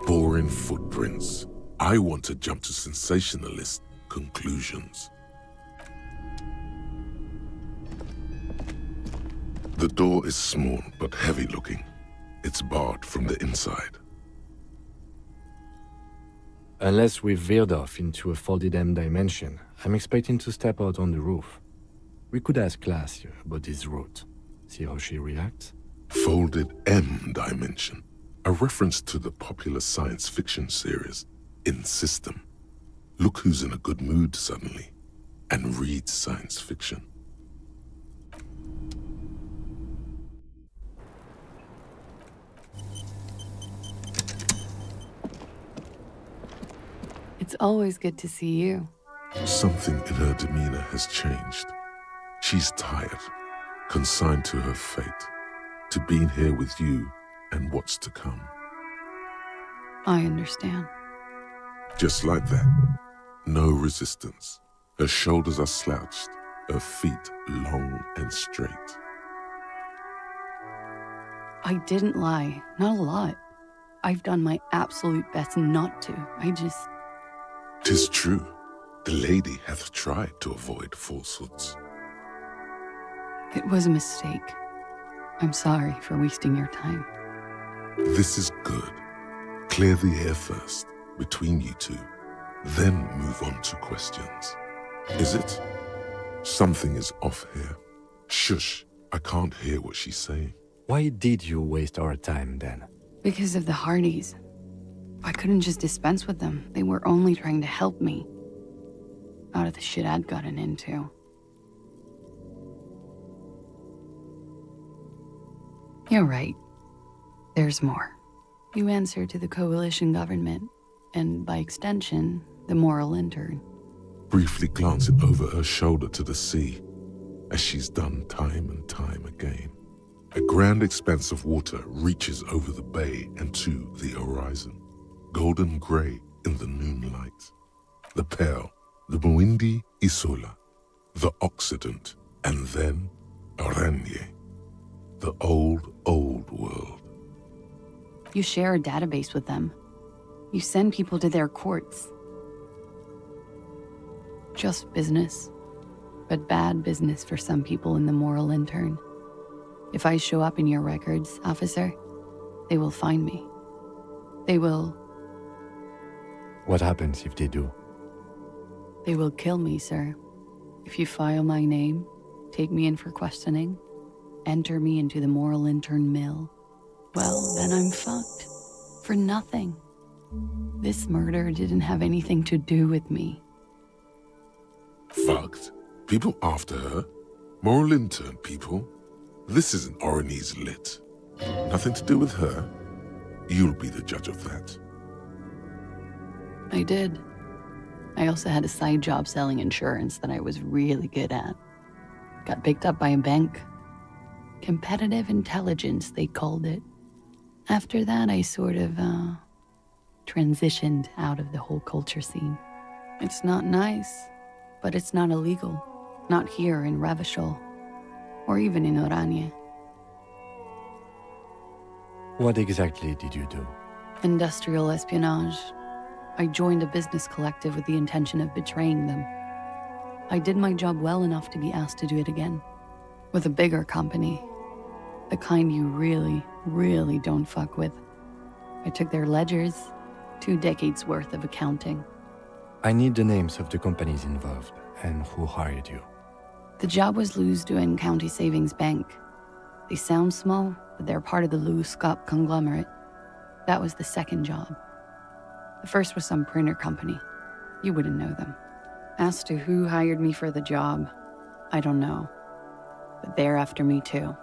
Boring footprints. I want to jump to sensationalist conclusions. The door is small but heavy looking. It's barred from the inside. Unless we've veered off into a folded M dimension, I'm expecting to step out on the roof. We could ask Classius about this route, see how she reacts. Folded M dimension, a reference to the popular science fiction series In System. Look who's in a good mood suddenly and reads science fiction. It's always good to see you. Something in her demeanor has changed. She's tired, consigned to her fate, to being here with you and what's to come. I understand. Just like that. No resistance. Her shoulders are slouched, her feet long and straight. I didn't lie. Not a lot. I've done my absolute best not to. "'Tis true. The lady hath tried to avoid falsehoods. It was a mistake. I'm sorry for wasting your time. This is good. Clear the air first, between you two. Then move on to questions. Is it? Something is off here. Shush, I can't hear what she's saying. Why did you waste our time then? Because of the Hardys. I couldn't just dispense with them. They were only trying to help me. Out of the shit I'd gotten into. You're right. There's more. You answer to the coalition government, and by extension, the moral intern. Briefly glancing over her shoulder to the sea, as she's done time and time again. A grand expanse of water reaches over the bay and to the horizon, golden grey in the noonlight. The Pearl, the Muindi Isola, the Occident, and then Oranje, the old, old world. You share a database with them. You send people to their courts. Just business, but bad business for some people in the moral intern. If I show up in your records, officer, they will find me. They will... What happens if they do? They will kill me, sir. If you file my name, take me in for questioning, enter me into the moral intern mill, well, then I'm fucked. For nothing. This murder didn't have anything to do with me. Fucked? People after her? Moral intern people? This isn't Oranese lit. Nothing to do with her. You'll be the judge of that. I did. I also had a side job selling insurance that I was really good at. Got picked up by a bank. Competitive intelligence, they called it. After that, I sort of, transitioned out of the whole culture scene. It's not nice, but it's not illegal. Not here in Revachol, or even in Oranje. What exactly did you do? Industrial espionage. I joined a business collective with the intention of betraying them. I did my job well enough to be asked to do it again. With a bigger company. The kind you really, really don't fuck with. I took their ledgers, 2 decades worth of accounting. I need the names of the companies involved and who hired you. The job was Lewes-Duin County Savings Bank. They sound small, but they're part of the Lewes-Scott conglomerate. That was the second job. The first was some printer company. You wouldn't know them. As to who hired me for the job, I don't know. But they're after me too.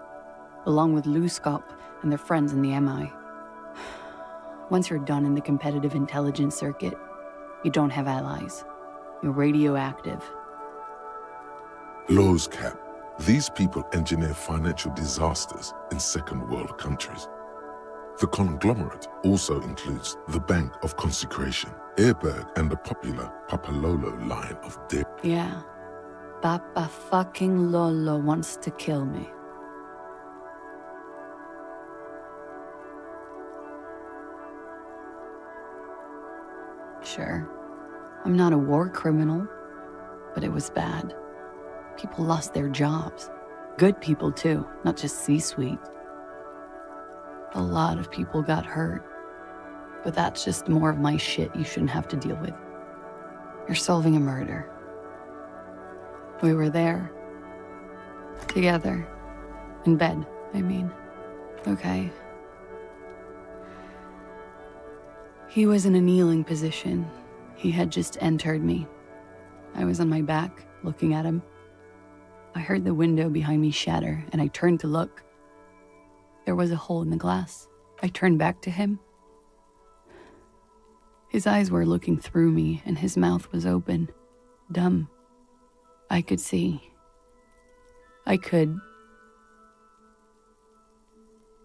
Along with Lewes-Scott and their friends in the MI. Once you're done in the competitive intelligence circuit, you don't have allies. You're radioactive. Laws cap. These people engineer financial disasters in second world countries. The conglomerate also includes the Bank of Consecration, Airberg, and the popular Papalolo line of dairy. Yeah. Papa fucking Lolo wants to kill me. Sure. I'm not a war criminal, but it was bad. People lost their jobs. Good people, too, not just C-suite. A lot of people got hurt. But that's just more of my shit you shouldn't have to deal with. You're solving a murder. We were there. Together. In bed, I mean. Okay. He was in a kneeling position. He had just entered me. I was on my back, looking at him. I heard the window behind me shatter, and I turned to look. There was a hole in the glass. I turned back to him. His eyes were looking through me, and his mouth was open. Dumb. I could see. I could.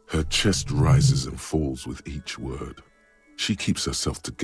Her chest rises and falls with each word. She keeps herself together.